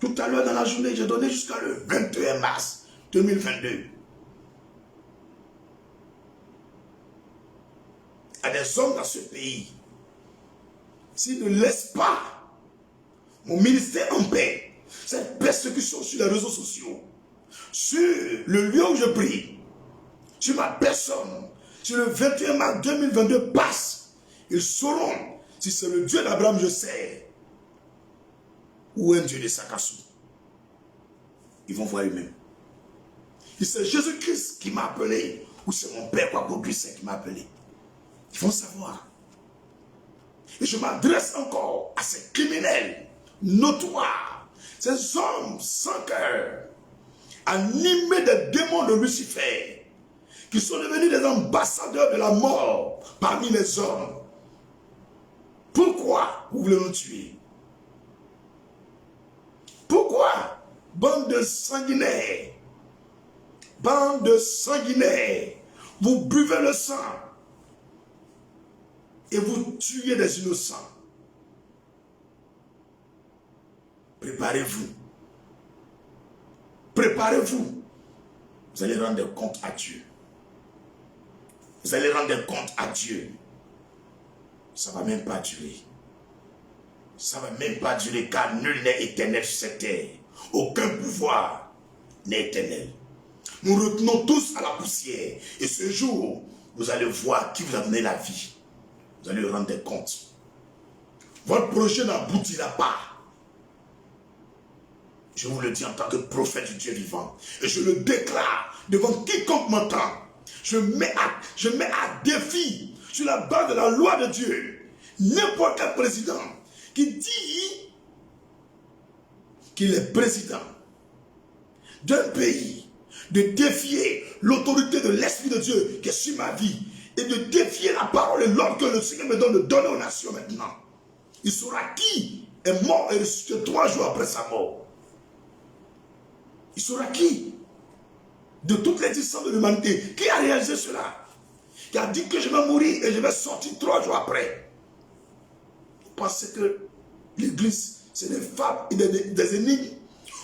Tout à l'heure dans la journée, j'ai donné jusqu'à le 21 mars 2022. À des hommes dans ce pays. S'ils ne laissent pas mon ministère en paix, cette persécution sur les réseaux sociaux, sur le lieu où je prie, sur ma personne, sur le 21 mars 2022 passe, ils sauront si c'est le Dieu d'Abraham je sais, ou un Dieu de Sakassou. Ils vont voir eux-mêmes. Si c'est Jésus-Christ qui m'a appelé, ou c'est mon Père Kwakobuissé qui m'a appelé. Ils vont savoir. Et je m'adresse encore à ces criminels notoires, ces hommes sans cœur, animés des démons de Lucifer, qui sont devenus des ambassadeurs de la mort parmi les hommes. Pourquoi vous voulez nous tuer? Pourquoi? Bande de sanguinaires, bande de sanguinaires, vous buvez le sang et vous tuez des innocents. Préparez-vous. Préparez-vous. Vous allez rendre compte à Dieu. Vous allez rendre compte à Dieu. Ça ne va même pas durer. Ça ne va même pas durer car nul n'est éternel sur cette terre. Aucun pouvoir n'est éternel. Nous retenons tous à la poussière. Et ce jour, vous allez voir qui vous a donné la vie. Vous allez rendre compte. Votre projet n'aboutira pas. Je vous le dis en tant que prophète du Dieu vivant. Et je le déclare devant quiconque m'entend. Je mets à défi, sur la base de la loi de Dieu, n'importe quel président qui dit qu'il est président d'un pays, de défier l'autorité de l'Esprit de Dieu qui est sur ma vie et de défier la parole et l'ordre que le Seigneur me donne de donner aux nations maintenant. Il saura qui est mort et ressuscité 3 jours après sa mort. Il saura qui de toute l'existence de l'humanité, qui a réalisé cela, qui a dit que je vais mourir et je vais sortir 3 jours après. Vous pensez que l'église, c'est des fables et des énigmes?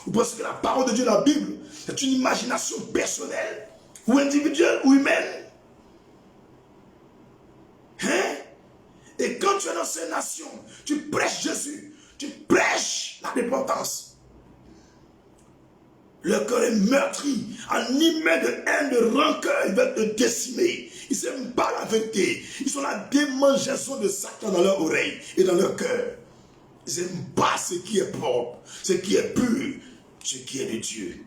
Vous pensez que la parole de Dieu, la Bible, c'est une imagination personnelle, ou individuelle, ou humaine? Hein? Et quand tu es dans ces nations, tu prêches Jésus, tu prêches la repentance. Le cœur est meurtri, animé de haine, de rancœur, il va te décimer. Ils n'aiment pas la vérité. Ils ont la démangeaison de Satan dans leur oreille et dans leur cœur. Ils n'aiment pas ce qui est propre, ce qui est pur, ce qui est de Dieu.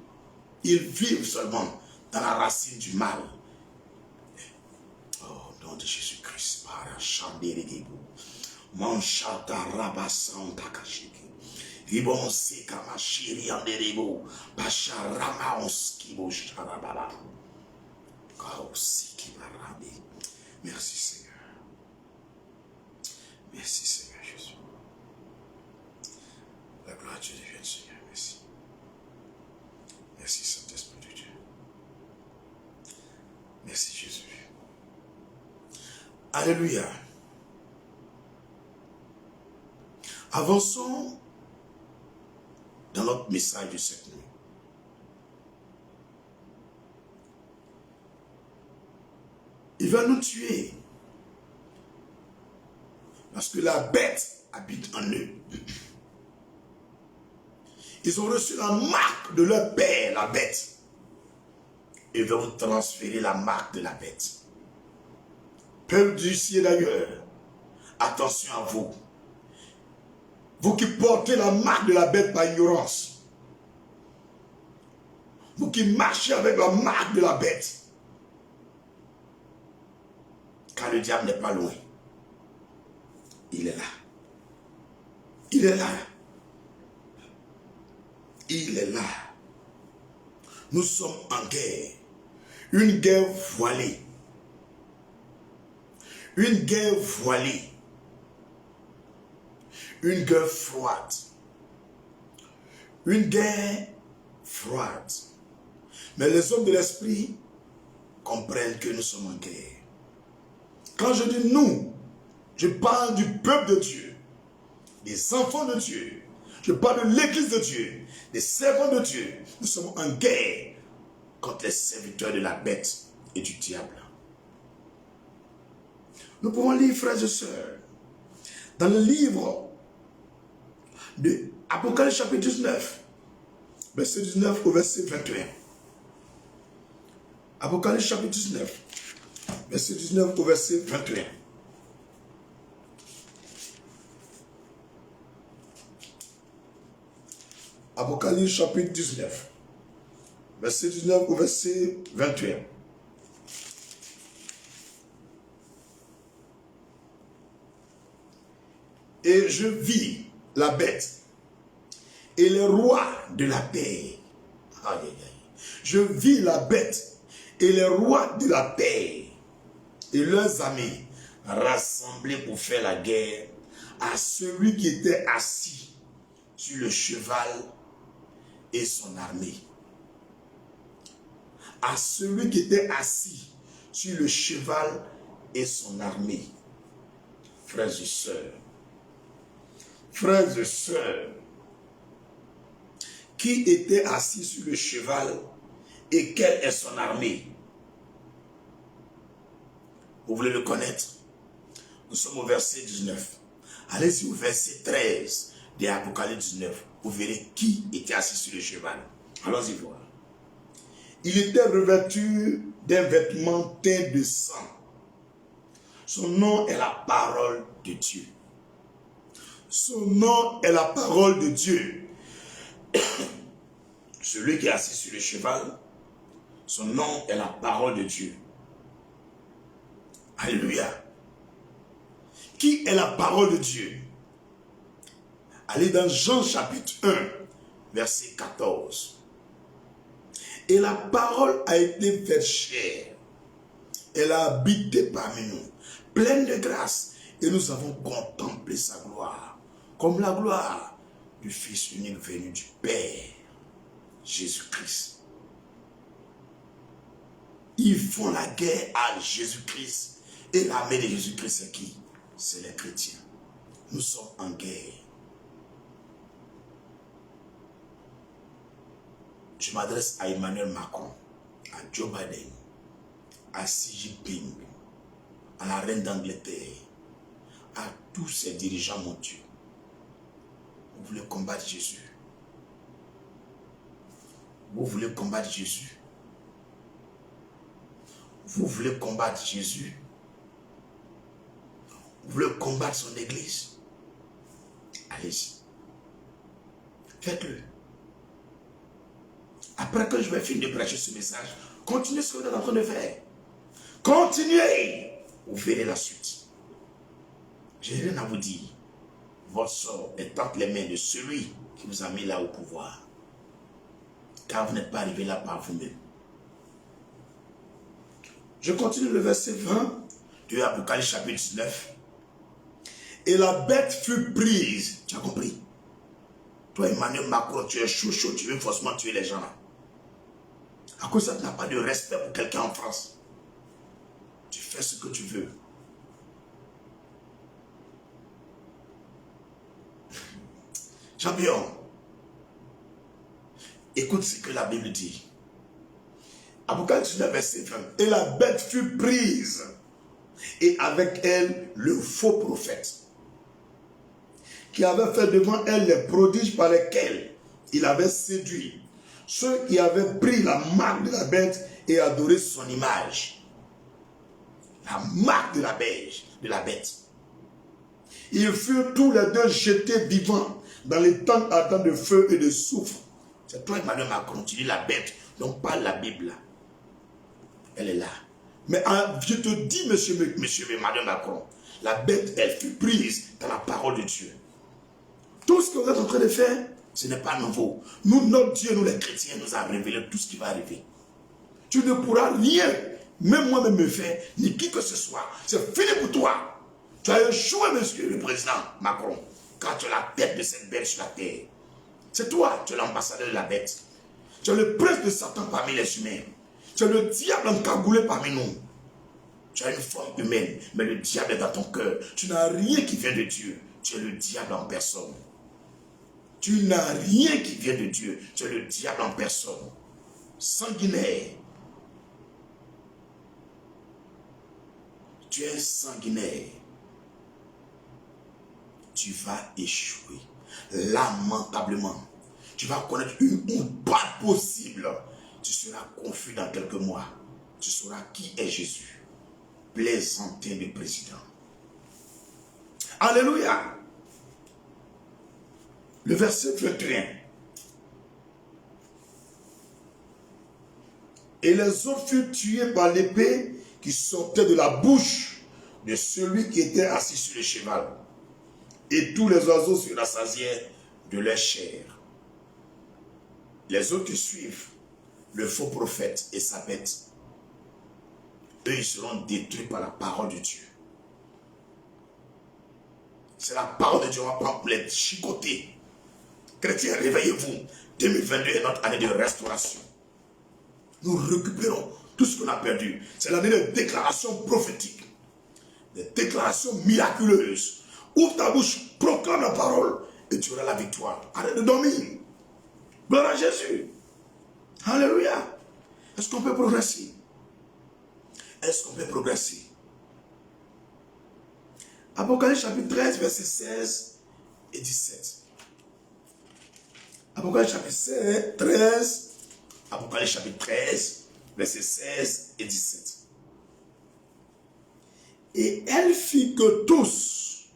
Ils vivent seulement dans la racine du mal. Oh, nom de Jésus-Christ, para chandérédébou, manchata rabasanta kashiki. Ribon se kamashiri anderebo, pacharama onski bo charabala. Kaosiki barabi. Merci Seigneur. Merci Seigneur Jésus. La gloire à Dieu devienne Seigneur. Merci. Merci Saint-Esprit de Dieu. Merci Jésus. Alléluia. Avançons dans notre message de cette nuit. Il va nous tuer parce que la bête habite en eux. Ils ont reçu la marque de leur père, la bête. Il va vous transférer la marque de la bête. Peuple d'ici et d'ailleurs, attention à vous. Vous qui portez la marque de la bête par ignorance. Vous qui marchez avec la marque de la bête. Car le diable n'est pas loin. Il est là. Il est là. Il est là. Nous sommes en guerre. Une guerre voilée. Une guerre voilée. Une guerre froide. Une guerre froide. Mais les hommes de l'esprit comprennent que nous sommes en guerre. Quand je dis nous, je parle du peuple de Dieu, des enfants de Dieu. Je parle de l'église de Dieu, des servants de Dieu. Nous sommes en guerre contre les serviteurs de la bête et du diable. Nous pouvons lire, frères et sœurs, dans le livre de Apocalypse chapitre 19, verset 19 au verset 21. Apocalypse chapitre 19, verset 19 au verset 21. Apocalypse chapitre 19, verset 19 au verset 21. Et je vis la bête et les rois de la terre. Aïe, aïe, aïe. Je vis la bête et les rois de la terre et leurs amis rassemblés pour faire la guerre à celui qui était assis sur le cheval et son armée. À celui qui était assis sur le cheval et son armée. Frères et sœurs, qui était assis sur le cheval et quelle est son armée? Vous voulez le connaître? Nous sommes au verset 19. Allez-y au verset 13 de Apocalypse 19. Vous verrez qui était assis sur le cheval. Allons-y voir. Il était revêtu d'un vêtement teint de sang. Son nom est la parole de Dieu. Son nom est la parole de Dieu. Celui qui est assis sur le cheval, son nom est la parole de Dieu. Alléluia. Qui est la parole de Dieu? Allez dans Jean chapitre 1, verset 14. Et la parole a été faite chair. Elle a habité parmi nous, pleine de grâce. Et nous avons contemplé sa gloire, comme la gloire du Fils unique venu du Père, Jésus-Christ. Ils font la guerre à Jésus-Christ. Et l'armée de Jésus-Christ, c'est qui? C'est les chrétiens. Nous sommes en guerre. Je m'adresse à Emmanuel Macron, à Joe Biden, à Xi Jinping, à la reine d'Angleterre, à tous ces dirigeants mondiaux. Vous voulez combattre Jésus? Vous voulez combattre Jésus? Vous voulez combattre Jésus? Vous voulez combattre son église? Allez-y. Faites-le. Après que je vais finir de prêcher ce message, continuez ce que vous êtes en train de faire. Continuez. Vous verrez la suite. Je n'ai rien à vous dire. Votre sort est entre les mains de celui qui vous a mis là au pouvoir. Car vous n'êtes pas arrivé là par vous-même. Je continue le verset 20 de Apocalypse chapitre 19. Et la bête fut prise. Tu as compris? Toi, Emmanuel Macron, tu es chaud, tu veux forcément tuer les gens là. À cause ça, tu n'as pas de respect pour quelqu'un en France. Tu fais ce que tu veux. Champion, écoute ce que la Bible dit. Apocalypse 19, verset 20. Et la bête fut prise, et avec elle le faux prophète, qui avait fait devant elle les prodiges par lesquels il avait séduit ceux qui avaient pris la marque de la bête et adoré son image. La marque de la bête. Ils furent tous les deux jetés vivants dans les tentes ardentes de feu et de soufre. C'est toi, Emmanuel Macron, tu dis la bête, donc pas la Bible. Elle est là. Mais je te dis, monsieur Emmanuel Macron, la bête, elle fut prise dans la parole de Dieu. Tout ce que vous êtes en train de faire, ce n'est pas nouveau. Nous, notre Dieu, nous les chrétiens, nous a révélé tout ce qui va arriver. Tu ne pourras rien, même moi-même me faire, ni qui que ce soit. C'est fini pour toi. Tu as échoué, monsieur le président Macron, quand tu es la tête de cette bête sur la terre. C'est toi, tu es l'ambassadeur de la bête. Tu es le prince de Satan parmi les humains. Tu es le diable encagoulé parmi nous. Tu as une forme humaine, mais le diable est dans ton cœur. Tu n'as rien qui vient de Dieu. Tu es le diable en personne. Tu n'as rien qui vient de Dieu. Tu es le diable en personne. Sanguinaire. Tu es sanguinaire. Tu vas échouer lamentablement. Tu vas connaître une honte pas possible. Tu seras confus dans quelques mois. Tu sauras qui est Jésus. Plaisantin le président. Alléluia. Le verset 21. Et les autres furent tués par l'épée qui sortait de la bouche de celui qui était assis sur le cheval. Et tous les oiseaux se rassasièrent de leur chair. Les autres qui suivent le faux prophète et sa bête, eux, ils seront détruits par la parole de Dieu. C'est la parole de Dieu, on va prendre pour les chicoter. Chrétiens, réveillez-vous. 2022 est notre année de restauration. Nous récupérons tout ce qu'on a perdu. C'est l'année de déclarations prophétiques, des déclarations miraculeuses. Ouvre ta bouche, proclame la parole et tu auras la victoire. Arrête de dormir. Gloire à Jésus. Alléluia. Est-ce qu'on peut progresser? Est-ce qu'on peut progresser? Apocalypse chapitre 13, versets 16 et 17. Apocalypse chapitre 13, Apocalypse chapitre 13, versets 16 et 17. Et elle fit que tous,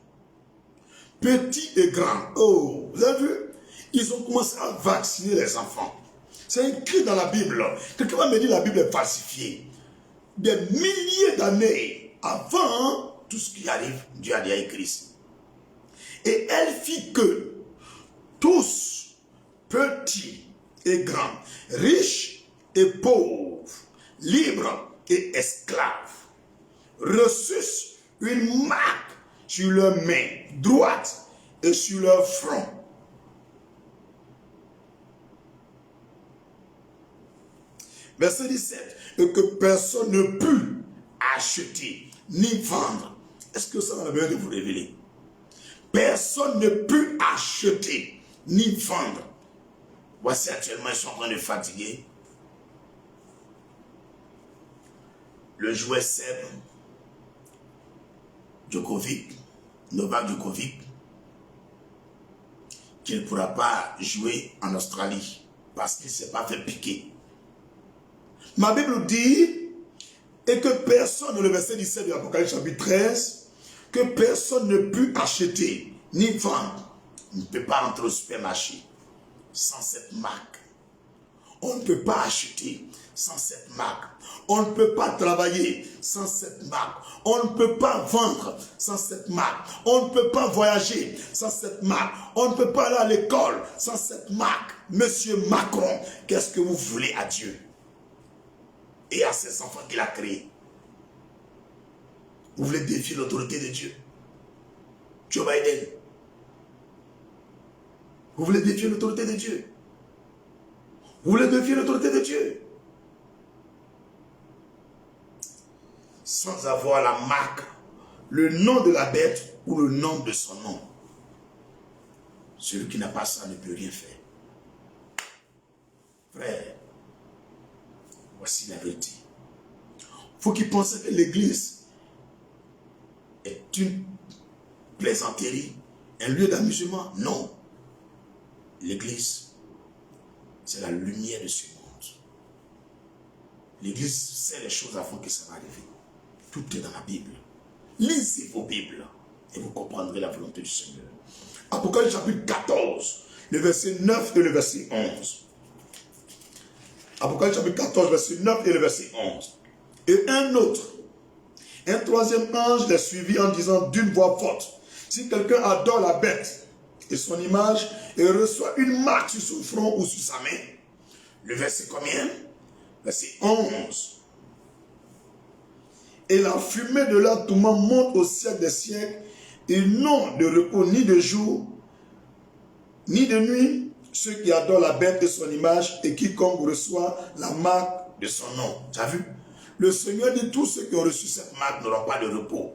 petits et grands, oh, vous avez vu, ils ont commencé à vacciner les enfants. C'est écrit dans la Bible. Quelqu'un va me dire que la Bible est falsifiée. Des milliers d'années avant tout ce qui arrive, Dieu a déjà écrit ici. Et elle fit que tous, petits et grands, riches et pauvres, libres et esclaves, reçussent une marque sur leur main droite et sur leur front. Verset 17. Et que personne ne put acheter ni vendre. Est-ce que ça va bien de vous révéler? Personne ne put acheter ni vendre. Voici actuellement, ils sont en train de fatiguer. Le joueur Seb Djokovic, Novak Djokovic, qui ne pourra pas jouer en Australie parce qu'il ne s'est pas fait piquer. Ma Bible dit, et que personne, le verset 17 de l'Apocalypse chapitre 13, que personne ne put acheter ni vendre. On ne peut pas entrer au supermarché sans cette marque. On ne peut pas acheter sans cette marque. On ne peut pas travailler sans cette marque. On ne peut pas vendre sans cette marque. On ne peut pas voyager sans cette marque. On ne peut pas aller à l'école sans cette marque. Monsieur Macron, qu'est-ce que vous voulez à Dieu et à ses enfants qu'il a créés? Vous voulez défier l'autorité de Dieu? Joe Biden. Vous voulez défier l'autorité de Dieu? Vous voulez défier l'autorité de Dieu? Sans avoir la marque, le nom de la bête ou le nom de son nom. Celui qui n'a pas ça ne peut rien faire. Frère, voici la vérité. Vous qui pensez que l'église est une plaisanterie, un lieu d'amusement, non. L'église, c'est la lumière de ce monde. L'église sait les choses avant que ça va arriver. Tout est dans la Bible. Lisez vos Bibles. et vous comprendrez la volonté du Seigneur. Apocalypse chapitre 14, le verset 9 et le verset 11. Apocalypse chapitre 14, verset 9 et le verset 11. Et un troisième ange les suivit en disant d'une voix forte, si quelqu'un adore la bête et son image et reçoit une marque sur son front ou sur sa main, le verset combien? Verset 11. Et la fumée de leur tourment monte au siècle des siècles, et n'ont de repos ni de jour, ni de nuit, ceux qui adorent la bête et son image, et quiconque reçoit la marque de son nom. Tu as vu? Le Seigneur dit, tous ceux qui ont reçu cette marque n'auront pas de repos.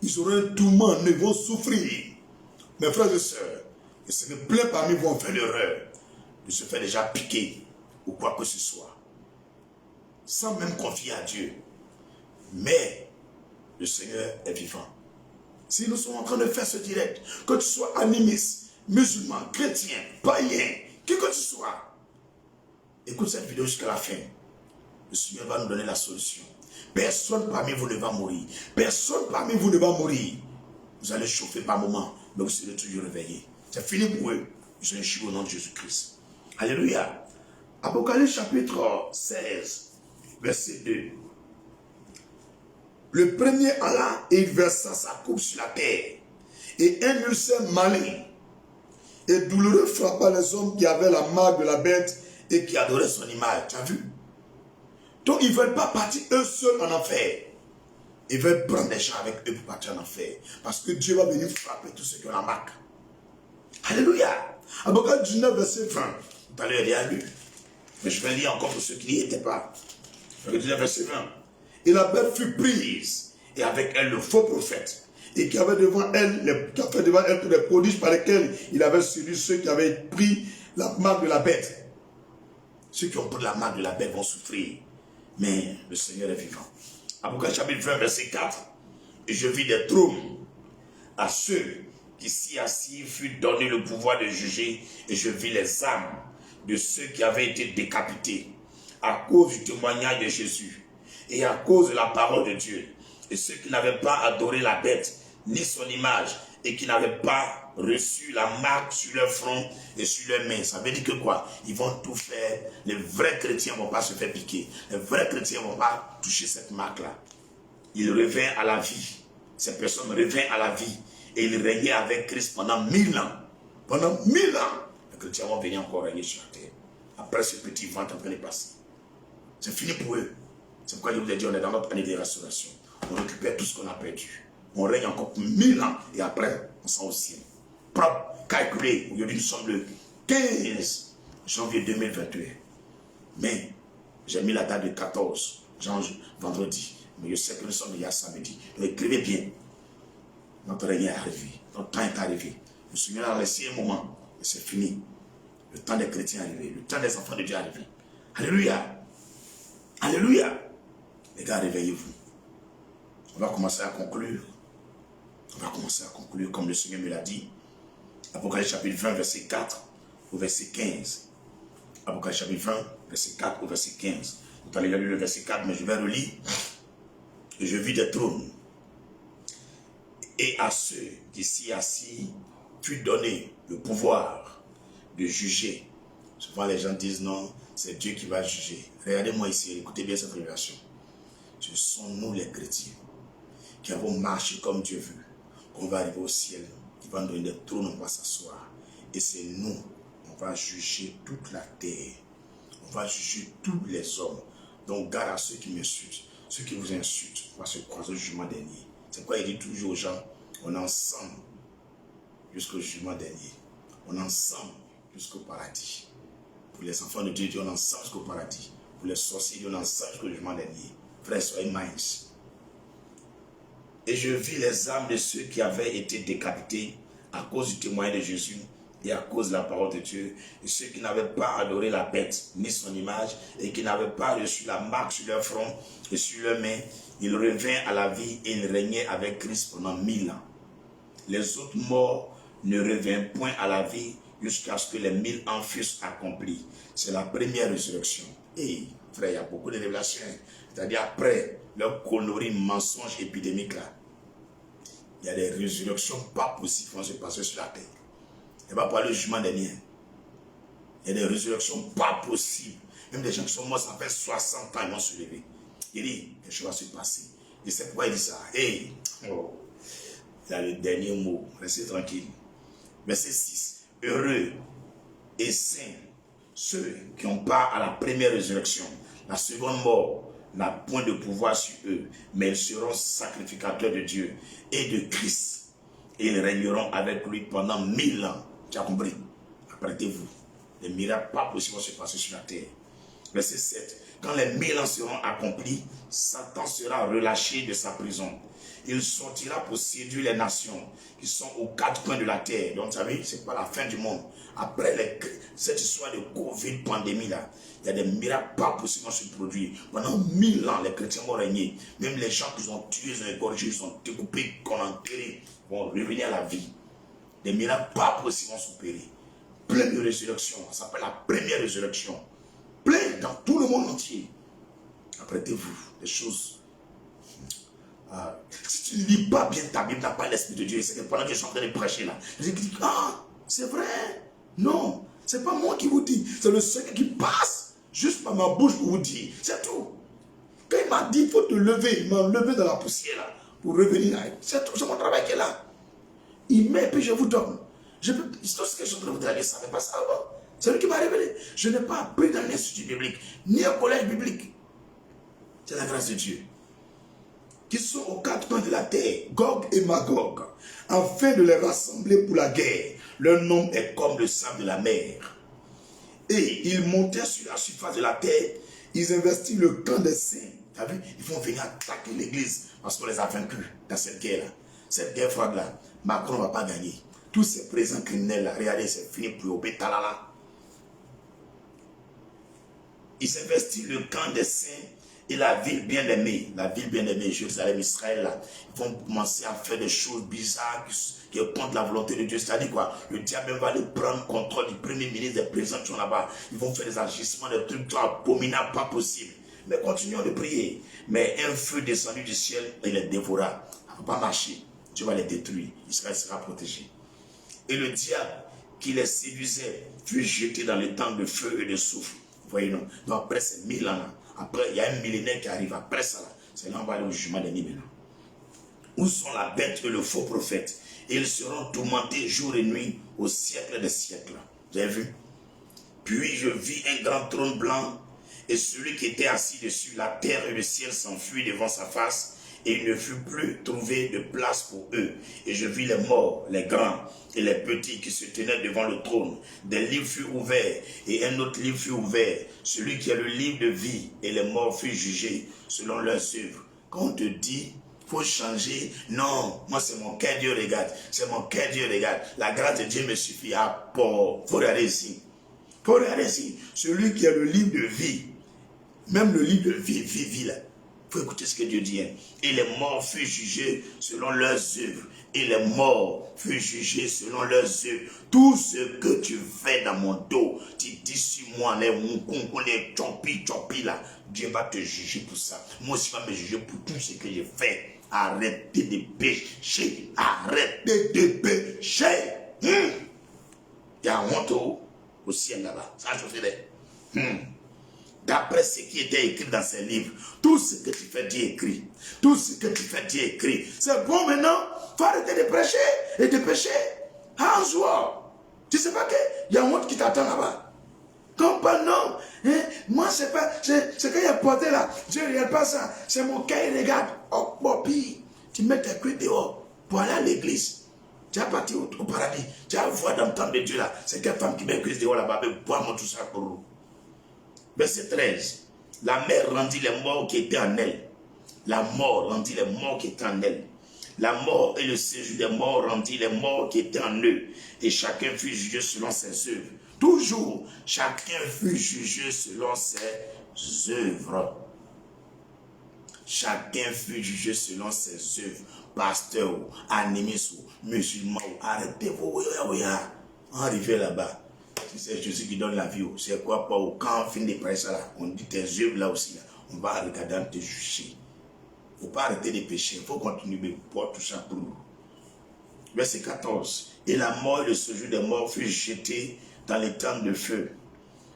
Ils auront un tourment, ils vont souffrir. Mes frères et sœurs, et ce que plein parmi vous ont fait l'erreur de se faire déjà piquer, ou quoi que ce soit, sans même confier à Dieu. Mais le Seigneur est vivant. Si nous sommes en train de faire ce direct, que tu sois animiste, musulman, chrétien, païen, qui que tu sois, écoute cette vidéo jusqu'à la fin. Le Seigneur va nous donner la solution. Personne parmi vous ne va mourir. Personne parmi vous ne va mourir. Vous allez chauffer par moment, mais vous serez toujours réveillés. C'est fini pour eux. Ils ont échoué au nom de Jésus-Christ. Alléluia. Apocalypse chapitre 16, verset 2. Le premier alla et il versa sa coupe sur la terre. Et un ulcère malin et douloureux frappa les hommes qui avaient la marque de la bête et qui adoraient son image. Tu as vu? Donc ils ne veulent pas partir eux seuls en enfer. Ils veulent prendre des gens avec eux pour partir en enfer. Parce que Dieu va venir frapper tous ceux qui ont la marque. Alléluia. Apocalypse 19, verset 20. Tout à l'heure, il y a lu. Mais je vais lire encore pour ceux qui n'y étaient pas. Apocalypse 19, verset 20. Et la bête fut prise, et avec elle le faux prophète, et qui avait devant elle, qui a fait devant elle tous les prodiges par lesquels il avait séduit ceux qui avaient pris la marque de la bête. Ceux qui ont pris la marque de la bête vont souffrir. Mais le Seigneur est vivant. Apocalypse chapitre 20, verset 4. Et je vis des trônes. À ceux qui s'y assis fut donné le pouvoir de juger. Et je vis les âmes de ceux qui avaient été décapités à cause du témoignage de Jésus et à cause de la parole de Dieu. Et ceux qui n'avaient pas adoré la bête ni son image et qui n'avaient pas reçu la marque sur leur front et sur leurs mains. Ça veut dire que quoi? Ils vont tout faire. Les vrais chrétiens ne vont pas se faire piquer. Les vrais chrétiens ne vont pas toucher cette marque-là. Ils reviennent à la vie. Ces personnes reviennent à la vie. Et ils régnaient avec Christ pendant 1000 ans. Pendant 1000 ans, les chrétiens vont venir encore régner sur la terre. Après ce petit vent en train de passer. C'est fini pour eux. C'est pourquoi je vous ai dit, on est dans notre année de restauration. On récupère tout ce qu'on a perdu. On règne encore pour 1000 ans. Et après, on s'en au ciel. Propre, calculé. Aujourd'hui, nous sommes le 15 janvier 2021. Mais j'ai mis la date de 14 janvier, vendredi. Mais je sais que nous sommes hier samedi. Donc écrivez bien. Notre règne est arrivé. Notre temps est arrivé. Le Seigneur a laissé un moment. Et c'est fini. Le temps des chrétiens est arrivé. Le temps des enfants de Dieu est arrivé. Alléluia. Alléluia. Les gars, réveillez-vous. On va commencer à conclure. On va commencer à conclure comme le Seigneur me l'a dit. Apocalypse chapitre 20, verset 4 au verset 15. Apocalypse chapitre 20, verset 4 au verset 15. Vous allez lire le verset 4, mais je vais relire. Et je vis des trônes. Et à ceux qui s'y assis fut donné le pouvoir de juger. Souvent les gens disent non, c'est Dieu qui va juger. Regardez-moi ici, écoutez bien cette révélation. Ce sont nous les chrétiens qui avons marché comme Dieu veut. On va arriver au ciel, qui va nous donner des trônes, on va s'asseoir. Et c'est nous, on va juger toute la terre. On va juger tous les hommes. Donc garde à ceux qui m'insultent, ceux qui vous insultent, on va se croiser au jugement dernier. C'est pourquoi il dit toujours aux gens, on est ensemble jusqu'au jugement dernier. On est ensemble jusqu'au paradis. Pour les enfants de Dieu, on est ensemble jusqu'au paradis. Pour les sorciers, on est ensemble jusqu'au jugement dernier. Frères, soyez minces. Et je vis les âmes de ceux qui avaient été décapités à cause du témoignage de Jésus et à cause de la parole de Dieu. Et ceux qui n'avaient pas adoré la bête ni son image et qui n'avaient pas reçu la marque sur leur front et sur leurs mains, ils revinrent à la vie et ils régnaient avec Christ pendant 1000 ans. Les autres morts ne revinrent point à la vie jusqu'à ce que les 1000 ans fussent accomplis. C'est la première résurrection. Et frère, il y a beaucoup de révélations. C'est-à-dire après leur connerie mensonge épidémique là, Il y a des résurrections pas possibles qui vont se passer sur la terre. Il n'y a pas pour le jugement dernier. Il y a des résurrections pas possibles. Même des gens qui sont morts, ça fait 60 ans, ils vont se lever. Il dit, quelque chose va se passer. Et c'est pourquoi il dit ça. Hey, oh, il y a le dernier mot. Restez tranquille. Verset 6. Heureux et saints ceux qui ont part à la première résurrection. La seconde mort n'a point de pouvoir sur eux, mais ils seront sacrificateurs de Dieu et de Christ. Et ils régneront avec lui pendant 1000 ans. Tu as compris? Apprêtez-vous. Les miracles pas possibles vont se passer sur la terre. Verset 7. Quand les 1000 ans seront accomplis, Satan sera relâché de sa prison. Il sortira pour séduire les nations qui sont aux quatre coins de la terre. Donc, vous savez, ce n'est pas la fin du monde. Après cette histoire de Covid, pandémie là, il y a des miracles pas possibles qui se produire. Pendant 1000 ans, les chrétiens vont régner. Même les gens qui ont tués, ils ont égorgés, ils ont découpés, qu'on a enterrés, vont revenir à la vie. Des miracles pas possibles vont s'opérer. Plein de résurrection. Ça s'appelle la première résurrection. Plein dans tout le monde entier. Apprêtez-vous, des choses. Si tu ne lis pas bien ta Bible, tu n'as pas l'Esprit de Dieu. C'est que pendant que je suis en train de prêcher là, je dis, ah, c'est vrai. Non, c'est pas moi qui vous dis. C'est le Seigneur qui passe juste par ma bouche pour vous dire. C'est tout. Quand il m'a dit, il faut te lever, il m'a levé dans la poussière là, pour revenir là. C'est tout, c'est mon travail qui est là. Il met, puis je vous donne. C'est tout ce que je suis en train de vous dire, je ne savais pas ça avant. C'est lui qui m'a révélé. Je n'ai pas appris dans l'institut biblique, ni au collège biblique. C'est la grâce de Dieu. Qui sont aux quatre coins de la terre, Gog et Magog, afin de les rassembler pour la guerre. Leur nom est comme le sable de la mer. Et ils montaient sur la surface de la terre, ils investirent le camp des saints. Tu as vu? Ils vont venir attaquer l'église parce qu'on les a vaincus dans cette guerre-là. Cette guerre froide-là, Macron ne va pas gagner. Tous ces présents criminels-là, regardez, c'est fini pour eux. Ils investissent le camp des saints et la ville bien-aimée, Jérusalem, Israël, là, ils vont commencer à faire des choses bizarres qui sont contre la volonté de Dieu. C'est-à-dire quoi? Le diable va aller prendre contrôle du premier ministre, des présidents qui sont là-bas. Ils vont faire des agissements, des trucs abominables, pas possibles. Mais continuons de prier. Mais un feu descendu du ciel, il les dévora. Ça ne va pas marcher. Dieu va les détruire. Israël sera protégé. Et le diable qui les séduisait fut jeté dans le temps de feu et de souffle. Voyez-nous. Donc après ces 1000 ans, après il y a un millénaire qui arrive. Après ça, c'est là on va aller au jugement des maintenant. Où sont la bête et le faux prophète? Et ils seront tourmentés jour et nuit au siècle des siècles. Vous avez vu? Puis je vis un grand trône blanc et celui qui était assis dessus, la terre et le ciel s'enfuient devant sa face. Et il ne fut plus trouvé de place pour eux. Et je vis les morts, les grands et les petits qui se tenaient devant le trône. Des livres furent ouverts et un autre livre fut ouvert. Celui qui a le livre de vie et les morts furent jugés selon leurs œuvres. Quand on te dit, il faut changer, non, moi c'est mon cœur Dieu regarde. C'est mon cœur Dieu regarde. La grâce de Dieu me suffit. Ah, pour. Faut regarder ici. Faut regarder ici. Celui qui a le livre de vie, même le livre de vie là. Il faut écouter ce que Dieu dit. Hein. Et les morts furent jugés selon leurs œuvres. Et les morts furent jugés selon leurs œuvres. Tout ce que tu fais dans mon dos, tu dis sur moi, les chopi là, Dieu va te juger pour ça. Moi aussi, il va me juger pour tout ce que j'ai fait. Arrêtez de pécher. Arrêtez de pécher. Il y a un honte au ciel là-bas. Ça, je fais d'après ce qui était écrit dans ces livres, tout ce que tu fais, Dieu écrit. Tout ce que tu fais, Dieu écrit. C'est bon maintenant, il faut arrêter de prêcher et de pécher. En joie. Tu sais pas qu'il y a un monde qui t'attend là-bas. Comme pas non. Hein? Moi, c'est pas, c'est qu'il y a porté là. Dieu ne regarde pas ça. C'est mon cœur, il regarde. Oh, papi, tu mets tes cuits dehors pour aller à l'église. Tu as parti au paradis. Tu as voir dans le temps de Dieu là. C'est quelle femme qui met les cuits dehors là-bas, bois moi tout ça pour vous. Verset 13. La mer rendit les morts qui étaient en elle. La mort rendit les morts qui étaient en elle. La mort et le séjour des morts rendit les morts qui étaient en eux. Et chacun fut jugé selon ses œuvres. Toujours, chacun fut jugé selon ses œuvres. Chacun fut jugé selon ses œuvres. Pasteur, animiste, musulman, arrêtez-vous. Arrivez là-bas. C'est Jésus qui donne la vie. C'est quoi pas quand on finit de prêcher ça là, on dit tes œuvres là aussi, là, on va regarder te juger. Il ne faut pas arrêter de pécher, il faut continuer pour tout ça pour nous. Verset 14. Et la mort et le séjour des morts furent jetés dans les temps de feu.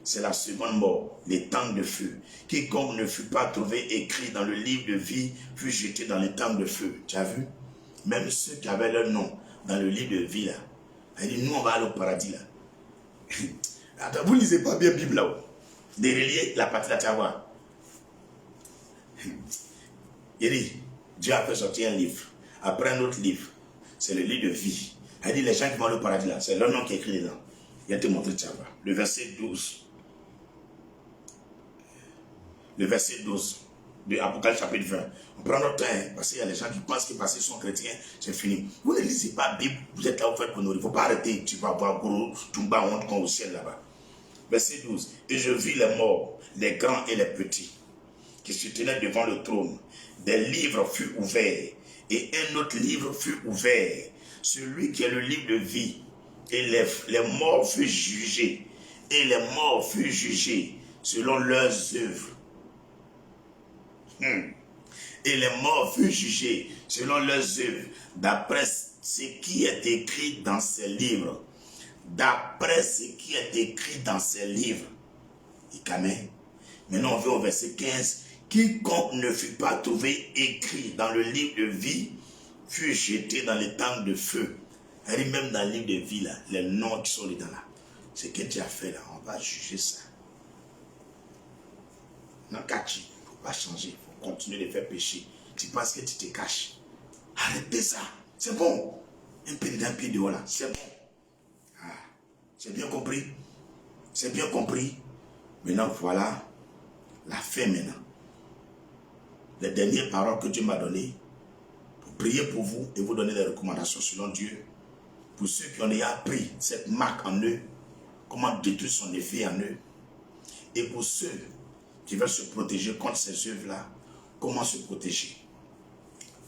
C'est la seconde mort, les temps de feu. Quiconque ne fut pas trouvé écrit dans le livre de vie fut jeté dans les temps de feu. Tu as vu? Même ceux qui avaient leur nom dans le livre de vie là. Elle dit, nous on va aller au paradis là. Attends, vous ne lisez pas bien la Bible là-haut. De relier la partie là, tu vas voir. Il dit, Dieu a fait sortir un livre. Après un autre livre. C'est le livre de vie. Elle dit, les gens qui vont aller au paradis là, c'est leur nom qui est écrit dedans. Il va te montrer, tu vas voir. Le verset 12. Le verset 12 de Apocalypse chapitre 20. On prend notre temps, parce qu'il y a des gens qui pensent que parce qu'ils sont chrétiens, c'est fini. Vous ne lisez pas la Bible, vous êtes là, vous faites pour nous. Il ne faut pas arrêter, tu vas voir gros, Tumba, honte au ciel là-bas. Verset 12. Et je vis les morts, les grands et les petits, qui se tenaient devant le trône. Des livres furent ouverts, et un autre livre fut ouvert, celui qui est le livre de vie. Et les morts furent jugés, et les morts furent jugés selon leurs œuvres. Et les morts furent jugés selon leurs œuvres, d'après ce qui est écrit dans ces livres. D'après ce qui est écrit dans ces livres. Maintenant on va au verset 15. Quiconque ne fut pas trouvé écrit dans le livre de vie fut jeté dans les temps de feu. Et même dans le livre de vie, là, les noms qui sont dedans là, ce que tu as fait là, on va juger ça. Non, Kachi, il ne faut pas changer, il faut continuer de faire pécher. Tu penses que tu te caches. Arrêtez ça, c'est bon. Un peu d'un pied dehors là, c'est bon. Ah, c'est bien compris. C'est bien compris. Maintenant, voilà la fin maintenant. Les dernières paroles que Dieu m'a données pour prier pour vous et vous donner des recommandations selon Dieu. Pour ceux qui ont déjà appris cette marque en eux, comment détruire son effet en eux. Et pour ceux qui veulent se protéger contre ces œuvres-là, comment se protéger.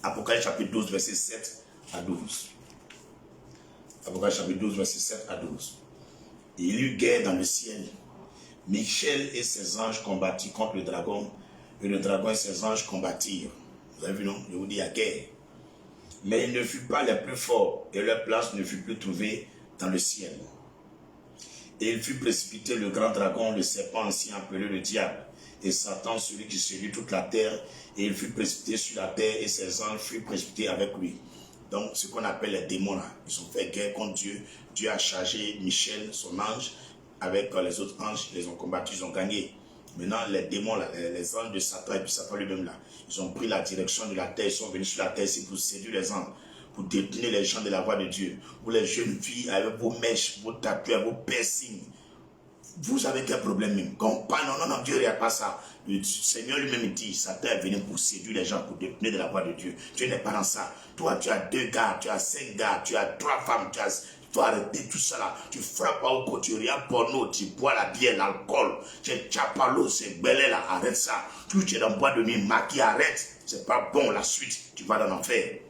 Apocalypse chapitre 12, verset 7 à 12. Apocalypse chapitre 12, verset 7 à 12. Et il y eut guerre dans le ciel. Michel et ses anges combattirent contre le dragon, et le dragon et ses anges combattirent. Vous avez vu, non? Je vous dis, il y a guerre. Mais ils ne furent pas les plus forts, et leur place ne fut plus trouvée dans le ciel. Et il fut précipité le grand dragon, le serpent ancien appelé le diable, et Satan, celui qui séduit toute la terre, et il fut précipité sur la terre, et ses anges furent précipités avec lui. Donc, ce qu'on appelle les démons, là, ils ont fait guerre contre Dieu. Dieu a chargé Michel, son ange, avec les autres anges, ils les ont combattus, ils ont gagné. Maintenant, les démons, là, les anges de Satan, et puis Satan lui-même, là, ils ont pris la direction de la terre, ils sont venus sur la terre, c'est pour séduire les anges, pour détenir les gens de la voie de Dieu. Vous les jeunes filles, avec vos mèches, vos tatouages, vos piercings, vous avez quel problème même? Quand on parle, non, Dieu ne regarde pas ça. Le Seigneur lui-même dit, Satan est venu pour séduire les gens, pour détenir de la voie de Dieu. Dieu n'est pas dans ça. Toi, tu as 2 gars, tu as 5 gars, tu as 3 femmes, tu faut arrêter tout ça là. Tu frappes au côté, tu regardes porno, tu bois la bière, l'alcool, tu tchapes l'eau, c'est belé là, arrête ça. Tout tu es dans le bois de nuit, maquille, arrête. C'est pas bon la suite, tu vas dans l'enfer.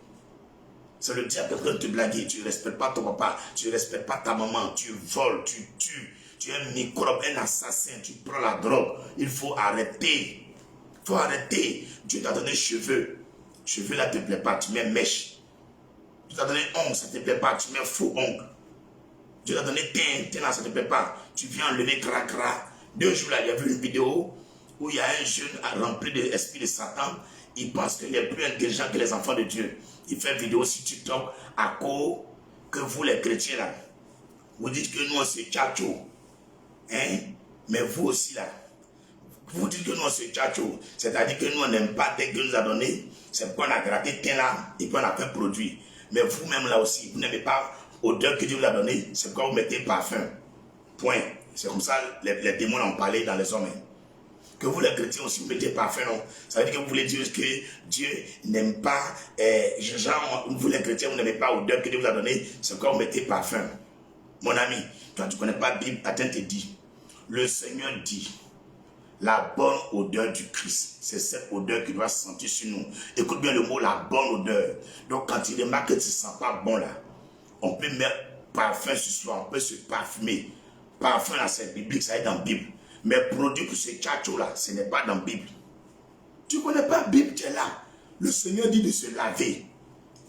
C'est le diable qui est en train de te blaguer. Tu ne respectes pas ton papa, tu ne respectes pas ta maman, tu voles, tu tues. Tu es un microbe, un assassin, tu prends la drogue. Il faut arrêter. Il faut arrêter. Dieu t'a donné cheveux. Cheveux là ne te plaît pas, tu mets mèche. Dieu t'a donné ongles, ça ne te plaît pas, tu mets faux ongles. Dieu t'a donné teint là, ça ne te plaît pas. Tu viens enlever cra. 2 jours là, il y a vu une vidéo où il y a un jeune rempli de l'esprit de Satan. Il pense qu'il est plus intelligent que les enfants de Dieu. Il fait une vidéo sur TikTok à cause que vous les chrétiens là, vous dites que nous on se tchatcho. Hein? Mais vous aussi là, vous dites que nous on se tchatcho. C'est-à-dire que nous on n'aime pas dès que nous a donné, c'est qu'on a gratté teint là et puis on a fait produit. Mais vous-même là aussi, vous n'aimez pas l'odeur que Dieu vous a donné, c'est quand vous mettez parfum. Point. C'est comme ça les démons ont parlé dans les hommes. Que vous les chrétiens aussi vous mettez parfum, non? Ça veut dire que vous voulez dire que Dieu n'aime pas, genre, vous les chrétiens, vous n'aimez pas l'odeur que Dieu vous a donné, c'est quand vous mettez parfum. Mon ami, toi tu ne connais pas la Bible, attends, te dit. Le Seigneur dit, la bonne odeur du Christ, c'est cette odeur qui doit se sentir sur nous. Écoute bien le mot, la bonne odeur. Donc quand il remarque que tu ne sens pas bon là, on peut mettre parfum sur soi, on peut se parfumer. Parfum là, c'est biblique, ça est dans la Bible. Mais produit pour ce tchatcho là, ce n'est pas dans la Bible. Tu ne connais pas la Bible, tu es là. Le Seigneur dit de se laver.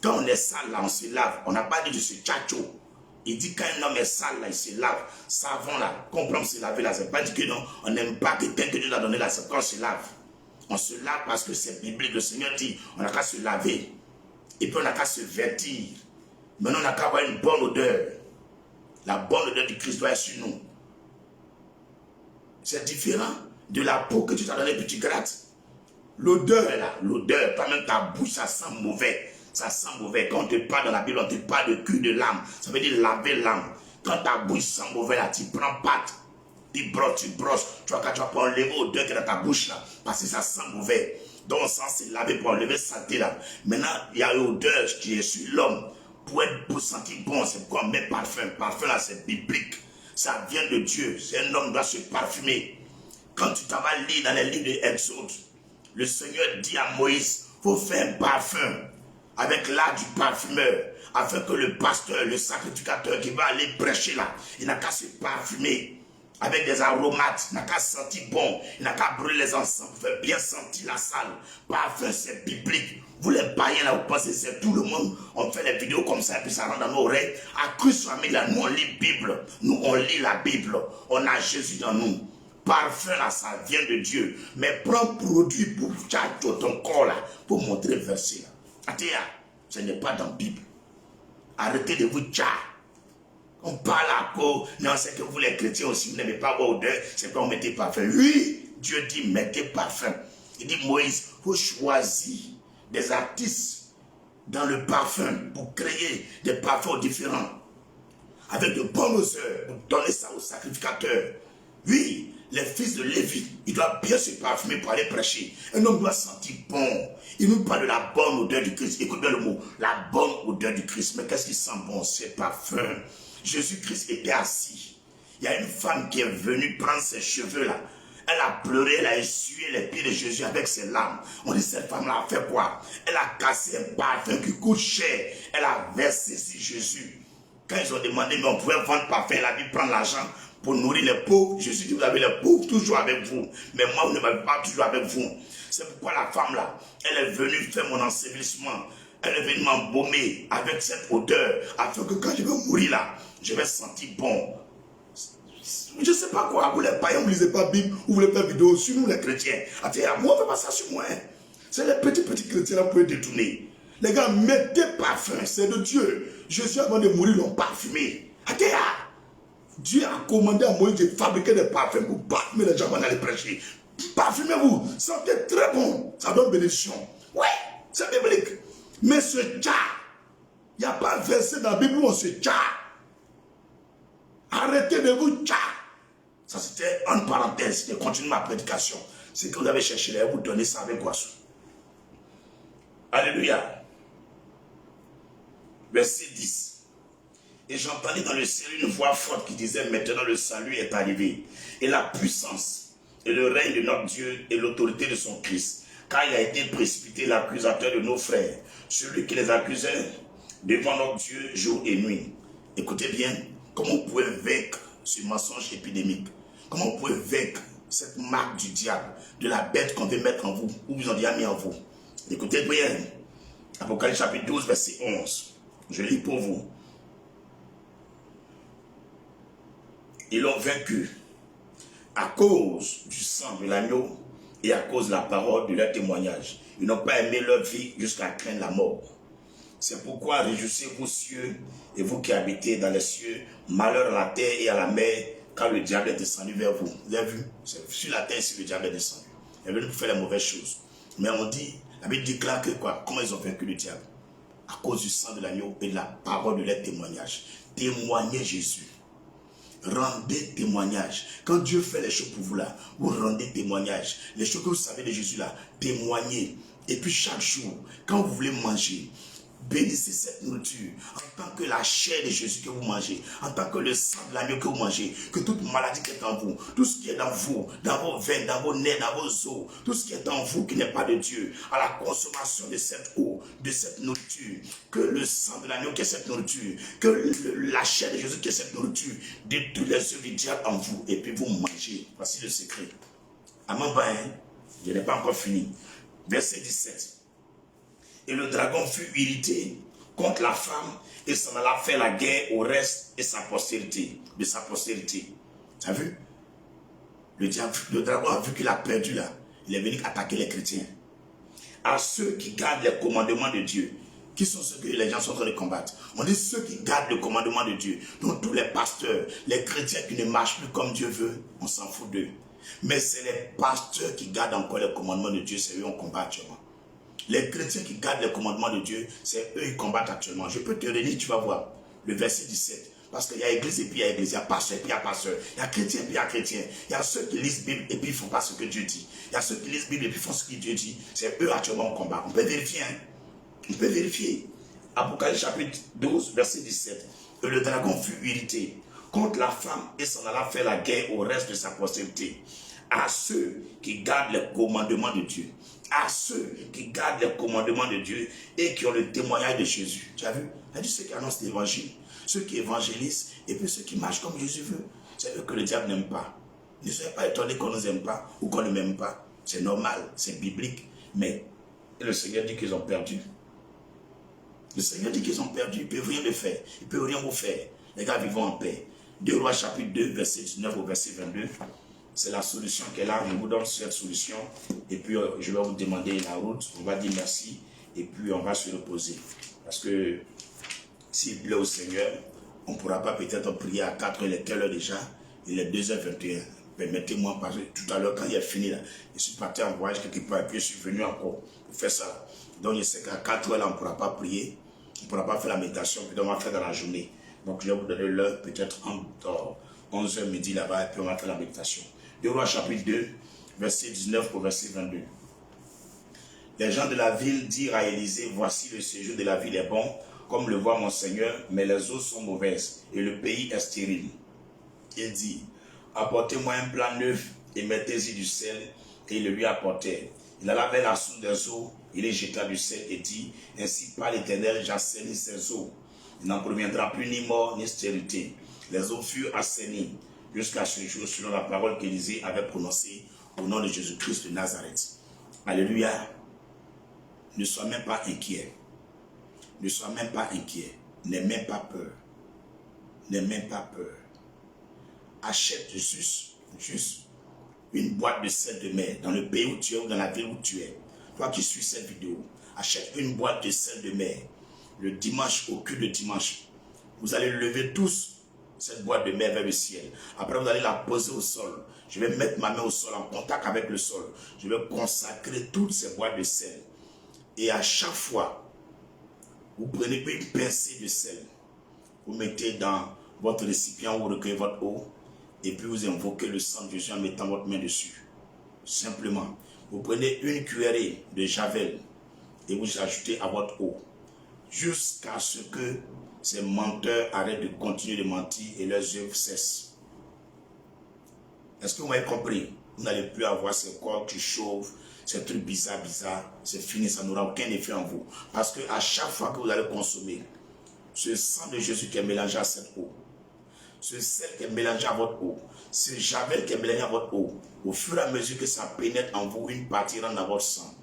Quand on est sale, là, on se lave. On n'a pas dit de se tchatcho. Il dit quand un homme est sale, là, il se lave. Savon, là, comprendre se laver, là, c'est pas dit que non, on n'aime pas quelqu'un que Dieu a donné, là, c'est quand on se lave. On se lave parce que c'est biblique. Le Seigneur dit, on n'a qu'à se laver. Et puis on n'a qu'à se vêtir. Maintenant, on n'a qu'à avoir une bonne odeur. La bonne odeur du Christ doit être sur nous. C'est différent de la peau que tu t'as donnée, puis tu grattes. L'odeur, là, l'odeur, toi-même ta bouche, ça sent mauvais. Ça sent mauvais. Quand on te parle dans la Bible, on te parle de cul de l'âme. Ça veut dire laver l'âme. Quand ta bouche sent mauvais, là, tu prends pâte. Tu brosses. Tu vas pas enlever l'odeur qui est dans ta bouche, là. Parce que ça sent mauvais. Donc, on sent se laver pour enlever saleté, là. Maintenant, il y a l'odeur qui est sur l'homme. Pour sentir bon, c'est pourquoi on met parfum. Parfum, là, c'est biblique. Ça vient de Dieu. Un homme doit se parfumer. Quand tu t'en vas lire dans les livres de Exode, le Seigneur dit à Moïse, il faut faire un parfum avec l'art du parfumeur, afin que le pasteur, le sacrificateur qui va aller prêcher là, il n'a qu'à se parfumer avec des aromates, il n'a qu'à sentir bon, il n'a qu'à brûler les encens pour faire bien sentir la salle. Parfum, c'est biblique. Vous les païens là, vous pensez c'est tout le monde, on fait les vidéos comme ça et puis ça rentre dans nos oreilles. À Christ famille là, nous on lit la Bible, nous on lit la Bible, on a Jésus dans nous. Parfum là, ça vient de Dieu. Mais prends produit pour tchatcho ton corps là, pour montrer le verset là. Atéa, ce n'est pas dans la Bible. Arrêtez de vous tchat. On parle à quoi? Mais on sait que vous les chrétiens aussi, vous n'aimez pas vos odeurs, c'est pas on mettez parfum. Oui, Dieu dit mettez parfum. Il dit Moïse, vous choisissez des artistes dans le parfum pour créer des parfums différents. Avec de bonnes odeurs, pour donner ça aux sacrificateurs. Oui, les fils de Lévi, ils doivent bien se parfumer pour aller prêcher. Un homme doit sentir bon. Il nous parle de la bonne odeur du Christ. Écoute bien le mot, la bonne odeur du Christ. Mais qu'est-ce qui sent bon? C'est parfum. Jésus-Christ était assis. Il y a une femme qui est venue prendre ses cheveux là. Elle a pleuré, elle a essuyé les pieds de Jésus avec ses larmes. On dit, cette femme-là a fait quoi? Elle a cassé un parfum qui coûte cher. Elle a versé sur Jésus. Quand ils ont demandé, mais on pouvait vendre parfum, elle a dû prendre l'argent pour nourrir les pauvres. Jésus dit, vous avez les pauvres toujours avec vous. Mais moi, vous ne m'avez pas toujours avec vous. C'est pourquoi la femme là, elle est venue faire mon ensevelissement. Elle est venue m'embaumer avec cette odeur, afin que quand je vais mourir là, je vais sentir bon. Je ne sais pas quoi, vous les païens, vous ne lisez pas la Bible, vous voulez faire vidéo sur nous les chrétiens. Moi, on ne fait pas ça sur moi. C'est les petits chrétiens là pour les détourner. Les gars, mettez parfum, c'est de Dieu. Jésus, avant de mourir, l'ont parfumé. Dieu a commandé à Moïse de fabriquer des parfums pour parfumer les gens avant d'aller prêcher. Parfumez-vous, sentez très bon, ça donne bénédiction. Ouais, c'est biblique. Mais ce tcha, il n'y a pas de verset dans la Bible où on se tcha. Arrêtez de vous tcha. Ça c'était en parenthèse, je continue ma prédication. C'est que vous avez cherché là, vous donnez ça avec quoi? Alléluia. Verset 10. Et j'entendis dans le ciel une voix forte qui disait, maintenant le salut est arrivé. Et la puissance et le règne de notre Dieu et l'autorité de son Christ. Car il a été précipité l'accusateur de nos frères, celui qui les accusait devant notre Dieu jour et nuit. Écoutez bien, comment vous pouvez vaincre ce mensonge épidémique? Comment vous pouvez vaincre cette marque du diable, de la bête qu'on veut mettre en vous, ou vous en a mis en vous? Écoutez bien, Apocalypse chapitre 12, verset 11. Je lis pour vous. Ils l'ont vaincu à cause du sang de l'agneau et à cause de la parole de leur témoignage. Ils n'ont pas aimé leur vie jusqu'à craindre la mort. C'est pourquoi réjouissez-vous cieux et vous qui habitez dans les cieux, malheur à la terre et à la mer, car le diable est descendu vers vous. Vous avez vu? C'est sur la terre si le diable est descendu. Il est venu pour faire les mauvaises choses. Mais on dit, la Bible déclare que quoi? Comment ils ont vaincu le diable? À cause du sang de l'agneau et de la parole de leur témoignage. Témoignez Jésus. Rendez témoignage. Quand Dieu fait les choses pour vous là, vous rendez témoignage. Les choses que vous savez de Jésus là, témoignez. Et puis chaque jour, quand vous voulez manger, bénissez cette nourriture en tant que la chair de Jésus que vous mangez, en tant que le sang de l'agneau que vous mangez, que toute maladie qui est en vous, tout ce qui est dans vous, dans vos veines, dans vos nerfs, dans vos os, tout ce qui est en vous qui n'est pas de Dieu, à la consommation de cette eau, de cette nourriture, que le sang de l'agneau qui est cette nourriture, que la chair de Jésus qui est cette nourriture, détruit les œuvres du diable en vous, et puis vous mangez. Voici le secret. Amen, je n'ai pas encore fini. Verset 17. Et le dragon fut irrité contre la femme et s'en alla faire la guerre au reste et sa postérité, de sa postérité. Tu as vu? Le dragon a vu qu'il a perdu là. Il est venu attaquer les chrétiens. À ceux qui gardent les commandements de Dieu. Qui sont ceux que les gens sont en train de combattre? On dit ceux qui gardent le commandement de Dieu. Donc tous les pasteurs, les chrétiens qui ne marchent plus comme Dieu veut, on s'en fout d'eux. Mais c'est les pasteurs qui gardent encore les commandements de Dieu, c'est eux qu'on combat actuellement. Les chrétiens qui gardent les commandements de Dieu, c'est eux qui combattent actuellement. Je peux te relire, tu vas voir, le verset 17. Parce qu'il y a église et puis il y a église, il y a pasteur et puis il y a pasteur, il y a chrétien et puis il y a chrétien. Il y a ceux qui lisent Bible et puis ils ne font pas ce que Dieu dit. Il y a ceux qui lisent Bible et puis font ce que Dieu dit. C'est eux actuellement au combat. On peut vérifier, hein? On peut vérifier. Apocalypse chapitre 12, verset 17. Et le dragon fut irrité contre la femme et s'en alla faire la guerre au reste de sa postérité. À ceux qui gardent les commandements de Dieu. À ceux qui gardent les commandements de Dieu et qui ont le témoignage de Jésus. Tu as vu? Il y a ceux qui annoncent l'évangile, ceux qui évangélisent et puis ceux qui marchent comme Jésus veut. C'est eux que le diable n'aime pas. Ne soyez pas étonnés qu'on ne nous aime pas ou qu'on ne m'aime pas. C'est normal, c'est biblique. Mais le Seigneur dit qu'ils ont perdu. Le Seigneur dit qu'ils ont perdu. Ils ne peuvent rien le faire. Ils ne peuvent rien vous faire. Les gars, vivons en paix. 2 Rois chapitre 2, verset 19 au verset 22. C'est la solution qu'elle est là. Je vous donne cette solution. Et puis, je vais vous demander la route. On va dire merci. Et puis, on va se reposer. Parce que, s'il plaît au Seigneur, on ne pourra pas peut-être prier à 4 heures. Il est quelle heure déjà? Il est 2h21. Permettez-moi, parce que tout à l'heure, quand il a fini, là, je suis parti en voyage quelque part. Et puis, je suis venu encore pour faire ça. Donc, je sais qu'à 4 heures, là, on ne pourra pas prier. On ne pourra pas faire la méditation. Puis, on va faire dans la journée. Donc, je vais vous donner l'heure, peut-être entre 11h midi là-bas. Et puis, on va faire la méditation. 2 Rois chapitre 2, verset 19 au verset 22. Les gens de la ville dirent à Élisée, voici le séjour de la ville est bon, comme le voit mon Seigneur, mais les eaux sont mauvaises et le pays est stérile. Il dit, apportez-moi un plat neuf et mettez-y du sel, et ils le lui apportèrent. Il alla vers la source des eaux, il y jeta du sel et dit, ainsi par l'Éternel, j'assainis ces eaux. Il n'en proviendra plus ni mort ni stérilité. Les eaux furent assainies jusqu'à ce jour, selon la parole qu'Élisée avait prononcée au nom de Jésus-Christ de Nazareth. Alléluia. Ne sois même pas inquiet. Ne sois même pas inquiet. N'aie même pas peur. N'aie même pas peur. Achète juste une boîte de sel de mer dans le pays où tu es ou dans la ville où tu es. Toi qui suis cette vidéo, achète une boîte de sel de mer. Le dimanche, au culte de dimanche, vous allez lever tous cette boîte de mer vers le ciel. Après, vous allez la poser au sol. Je vais mettre ma main au sol, en contact avec le sol. Je vais consacrer toutes ces boîtes de sel. Et à chaque fois, vous prenez une pincée de sel. Vous mettez dans votre récipient où vous recueillez votre eau. Et puis vous invoquez le sang de Jésus en mettant votre main dessus. Simplement. Vous prenez une cuillerée de javel et vous ajoutez à votre eau. Jusqu'à ce que ces menteurs arrêtent de continuer de mentir et leurs œuvres cessent. Est-ce que vous m'avez compris? Vous n'allez plus avoir ces corps qui chauffent, ces trucs bizarres. C'est fini, ça n'aura aucun effet en vous. Parce qu'à chaque fois que vous allez consommer ce sang de Jésus qui est mélangé à cette eau, ce sel qui est mélangé à votre eau, ce javel qui est mélangé à votre eau, au fur et à mesure que ça pénètre en vous, une partie rentre dans votre sang.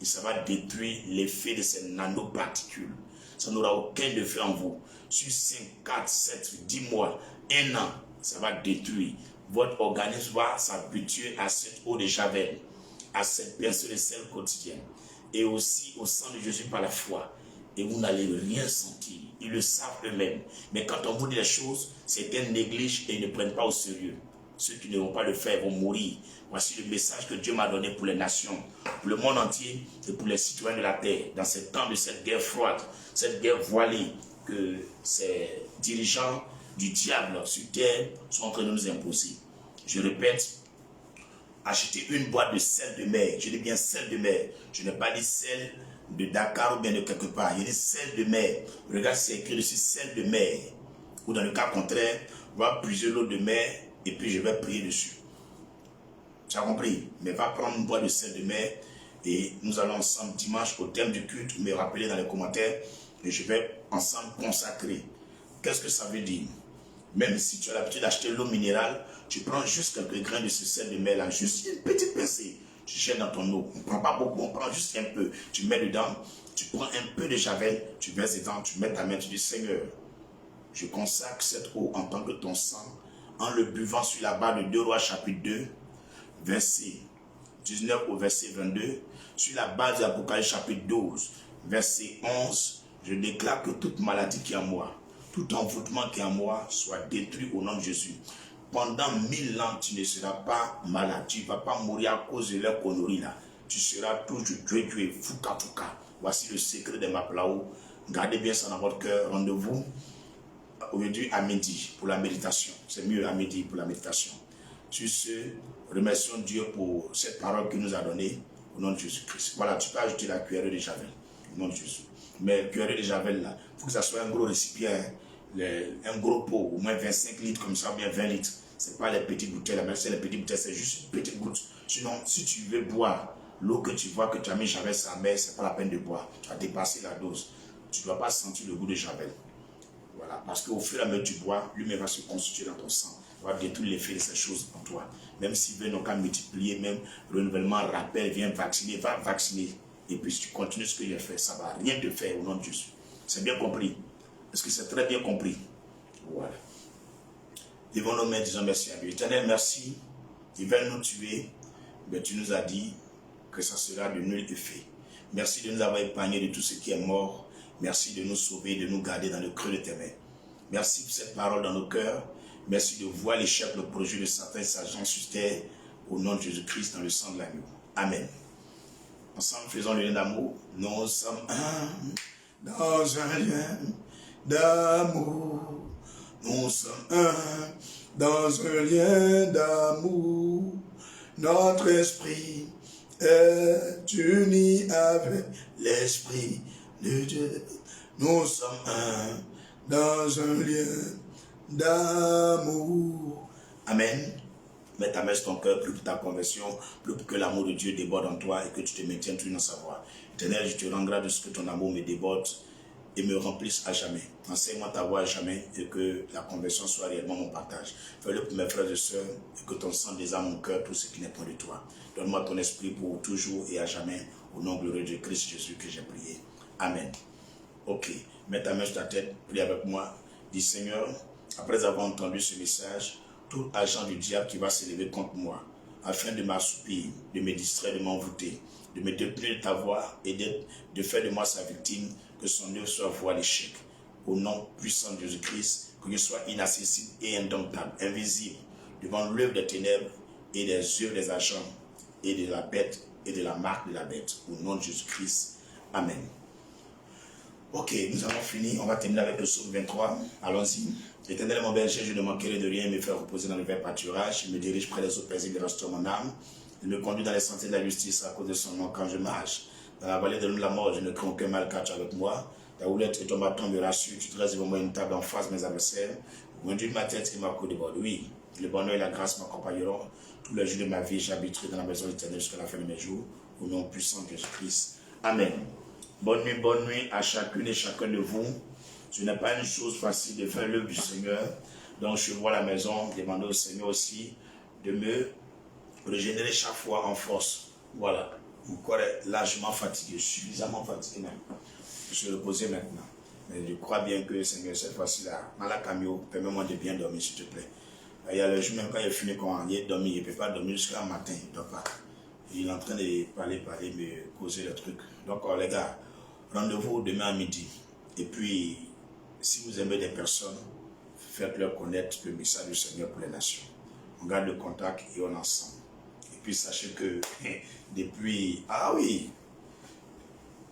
Et ça va détruire l'effet de ces nanoparticules. Ça n'aura aucun effet en vous. Sur 5, 4, 7, 10 mois, 1 an, ça va détruire. Votre organisme va s'habituer à cette eau de javel, à cette pincée de sel quotidienne. Et aussi au sang de Jésus par la foi. Et vous n'allez rien sentir. Ils le savent eux-mêmes. Mais quand on vous dit les choses, certains négligent et ils ne prennent pas au sérieux. Ceux qui ne vont pas le faire vont mourir. Voici le message que Dieu m'a donné pour les nations, pour le monde entier et pour les citoyens de la terre. Dans ce temps de cette guerre froide, cette guerre voilée que ces dirigeants du diable sur terre sont en train de nous imposer. Je répète, achetez une boîte de sel de mer. Je dis bien sel de mer. Je n'ai pas dit sel de Dakar ou bien de quelque part. Je dis sel de mer. Regarde, c'est écrit dessus sel de mer. Ou dans le cas contraire, on va puiser l'eau de mer et puis je vais prier dessus. Tu as compris? Mais va prendre une boîte de sel de mer et nous allons ensemble dimanche au thème du culte. Me rappeler dans les commentaires et je vais ensemble consacrer. Qu'est-ce que ça veut dire? Même si tu as l'habitude d'acheter l'eau minérale, tu prends juste quelques grains de ce sel de mer là, juste une petite pincée. tu jettes dans ton eau. On ne prend pas beaucoup, on prend juste un peu. Tu mets dedans, tu prends un peu de javel, tu verses dedans, tu mets ta main, tu dis Seigneur, je consacre cette eau en tant que ton sang, en le buvant sur la base de 2 Rois chapitre 2, verset 19 au verset 22, sur la base de l'Apocalypse chapitre 12, verset 11, je déclare que toute maladie qui est en moi, tout envoûtement qui est en moi soit détruit au nom de Jésus. Pendant 1000 ans, tu ne seras pas malade, tu ne vas pas mourir à cause de leur connerie là. Tu seras toujours Dieu, fouka. Voici le secret de ma plao. Gardez bien ça dans votre cœur. Rendez-vous aujourd'hui à midi pour la méditation. C'est mieux à midi pour la méditation. Sur ce, remercions Dieu pour cette parole qu'il nous a donnée au nom de Jésus-Christ. Voilà, tu peux ajouter la cuillerée de javel au nom de Jésus. Mais la cuillerée de javel là, il faut que ça soit un gros récipient, un gros pot, au moins 25 litres comme ça, ou bien 20 litres. Ce n'est pas les petites bouteilles, là, même si les petites bouteilles, c'est juste une petite goutte. Sinon, si tu veux boire l'eau que tu vois que tu as mis javel sur la mer, ce n'est pas la peine de boire. Tu as dépassé la dose. Tu ne dois pas sentir le goût de javel. Voilà, parce qu'au fur et à mesure que tu bois, lui-même va se constituer dans ton sang. Il va détruire l'effet de ces choses en toi. Même s'il veut n'ont qu'à multiplier, même renouvellement, rappel, viens vacciner, va vacciner. Et puis si tu continues ce que j'ai fait, ça ne va rien te faire au nom de Jésus. C'est bien compris. Est-ce que c'est très bien compris? Voilà. Levons nos mains, disons merci à Dieu. Éternel, merci. Il va nous tuer. Mais tu nous as dit que ça sera de nul effet. Merci de nous avoir épargné de tout ce qui est mort. Merci de nous sauver, de nous garder dans le creux de tes mains. Merci pour cette parole dans nos cœurs. Merci de voir l'échec, le projet de Satan et sa agence sur terre. Au nom de Jésus-Christ, dans le sang de l'agneau. Amen. Ensemble, faisons le lien d'amour. Nous sommes un dans un lien d'amour. Nous sommes un dans un lien d'amour. Notre esprit est uni avec l'esprit de Dieu. Nous sommes un dans un lien d'amour. Amen. Mets ta main sur ton cœur, plus pour ta conversion, plus pour que l'amour de Dieu déborde en toi et que tu te maintiennes toujours dans sa voie. Éternel, je te rends grâce de ce que ton amour me déborde et me remplisse à jamais. Enseigne-moi ta voix à jamais et que la conversion soit réellement mon partage. Fais-le pour mes frères et sœurs et que ton sang désarme mon cœur, tout ce qui n'est pas de toi. Donne-moi ton esprit pour toujours et à jamais. Au nom glorieux de Christ Jésus que j'ai prié. Amen. Ok, mets ta main sur ta tête, prie avec moi. Dis Seigneur, après avoir entendu ce message, tout agent du diable qui va s'élever contre moi, afin de m'assoupir, de me distraire, de m'envoûter, de me détourner de ta voix et de faire de moi sa victime, que son œuvre soit voie d'échec. Au nom puissant de Jésus-Christ, que je sois inaccessible et indomptable, invisible, devant l'œuvre des ténèbres et des œuvres des agents et de la bête et de la marque de la bête. Au nom de Jésus-Christ. Amen. Ok, nous avons fini. On va terminer avec le psaume 23. Allons-y. Éternel mon berger, je ne manquerai de rien, me faire reposer dans le vert pâturage. Il me dirige près des eaux paisibles et restaure mon âme. Il me conduit dans les sentiers de la justice à cause de son nom quand je marche. Dans la vallée de la mort, je ne crains aucun mal car tu es avec moi. Ta houlette et ton bâton me rassurent. Tu dresses devant moi une table en face de mes adversaires. Vous conduis ma tête et ma coupe de bord. Oui, le bonheur et la grâce m'accompagneront. Tous les jours de ma vie, j'habiterai dans la maison éternelle jusqu'à la fin de mes jours. Au nom puissant de Jésus-Christ. Amen. Bonne nuit à chacune et chacun de vous. Ce n'est pas une chose facile de faire l'œuvre du Seigneur. Donc je vois la maison, demander au Seigneur aussi de me régénérer chaque fois en force. Voilà. Mon corps est largement fatigué, suffisamment fatigué même. Je suis reposé maintenant. Mais je crois bien que Seigneur, cette fois-ci-là, Malacamio, permets-moi de bien dormir, s'il te plaît. Il y a le jour même quand il finit, quand il est dormi, il ne peut pas dormir jusqu'à matin, il ne dort pas. Il est en train de parler, me causer le truc. Donc les gars, rendez-vous demain à midi. Et puis, si vous aimez des personnes, faites-leur connaître le message du Seigneur pour les nations. On garde le contact et on est ensemble. Et puis sachez que depuis,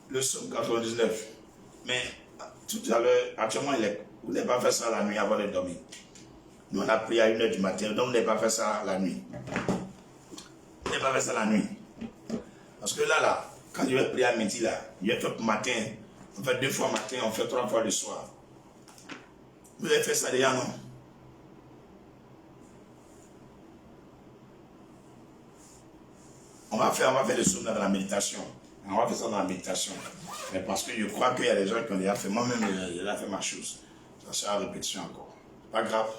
le psaume 99, mais tout à l'heure, actuellement, vous n'avez pas fait ça la nuit avant de dormir. Nous on a prié à 1h du matin, donc vous n'avez pas fait ça la nuit. Vous n'avez pas fait ça la nuit. Parce que là, quand je vais prier à midi, là, je vais faire pour matin, on fait 2 fois matin, on fait 3 fois le soir. Vous avez fait ça déjà, non? On va faire le psaume dans la méditation. On va faire ça dans la méditation. Mais parce que je crois qu'il y a des gens qui ont déjà fait. Moi-même, j'ai déjà fait ma chose. Ça sera la répétition encore. Pas grave.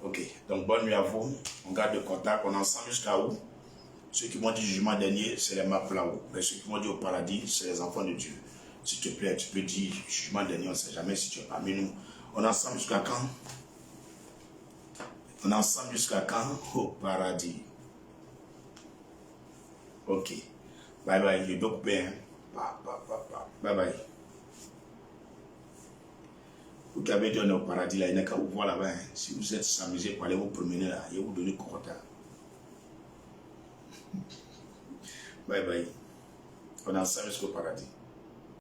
Ok. Donc, bonne nuit à vous. On garde le contact. On est ensemble jusqu'à où? Ceux qui m'ont dit jugement dernier, c'est les Maplao. Mais ceux qui m'ont dit au paradis, c'est les enfants de Dieu. S'il te plaît, tu peux dire jugement dernier, on ne sait jamais si tu es parmi nous. On est ensemble jusqu'à quand? On est ensemble jusqu'à quand? Au paradis. Ok. Bye bye. Je dois couper. Hein? Bye bye. Vous qui avez dit on est au paradis là, il n'y a qu'à vous voir là-bas. Hein? Si vous êtes amusé pour aller vous promener là, il va vous donner quota. Bye bye. On est ensemble jusqu'au paradis.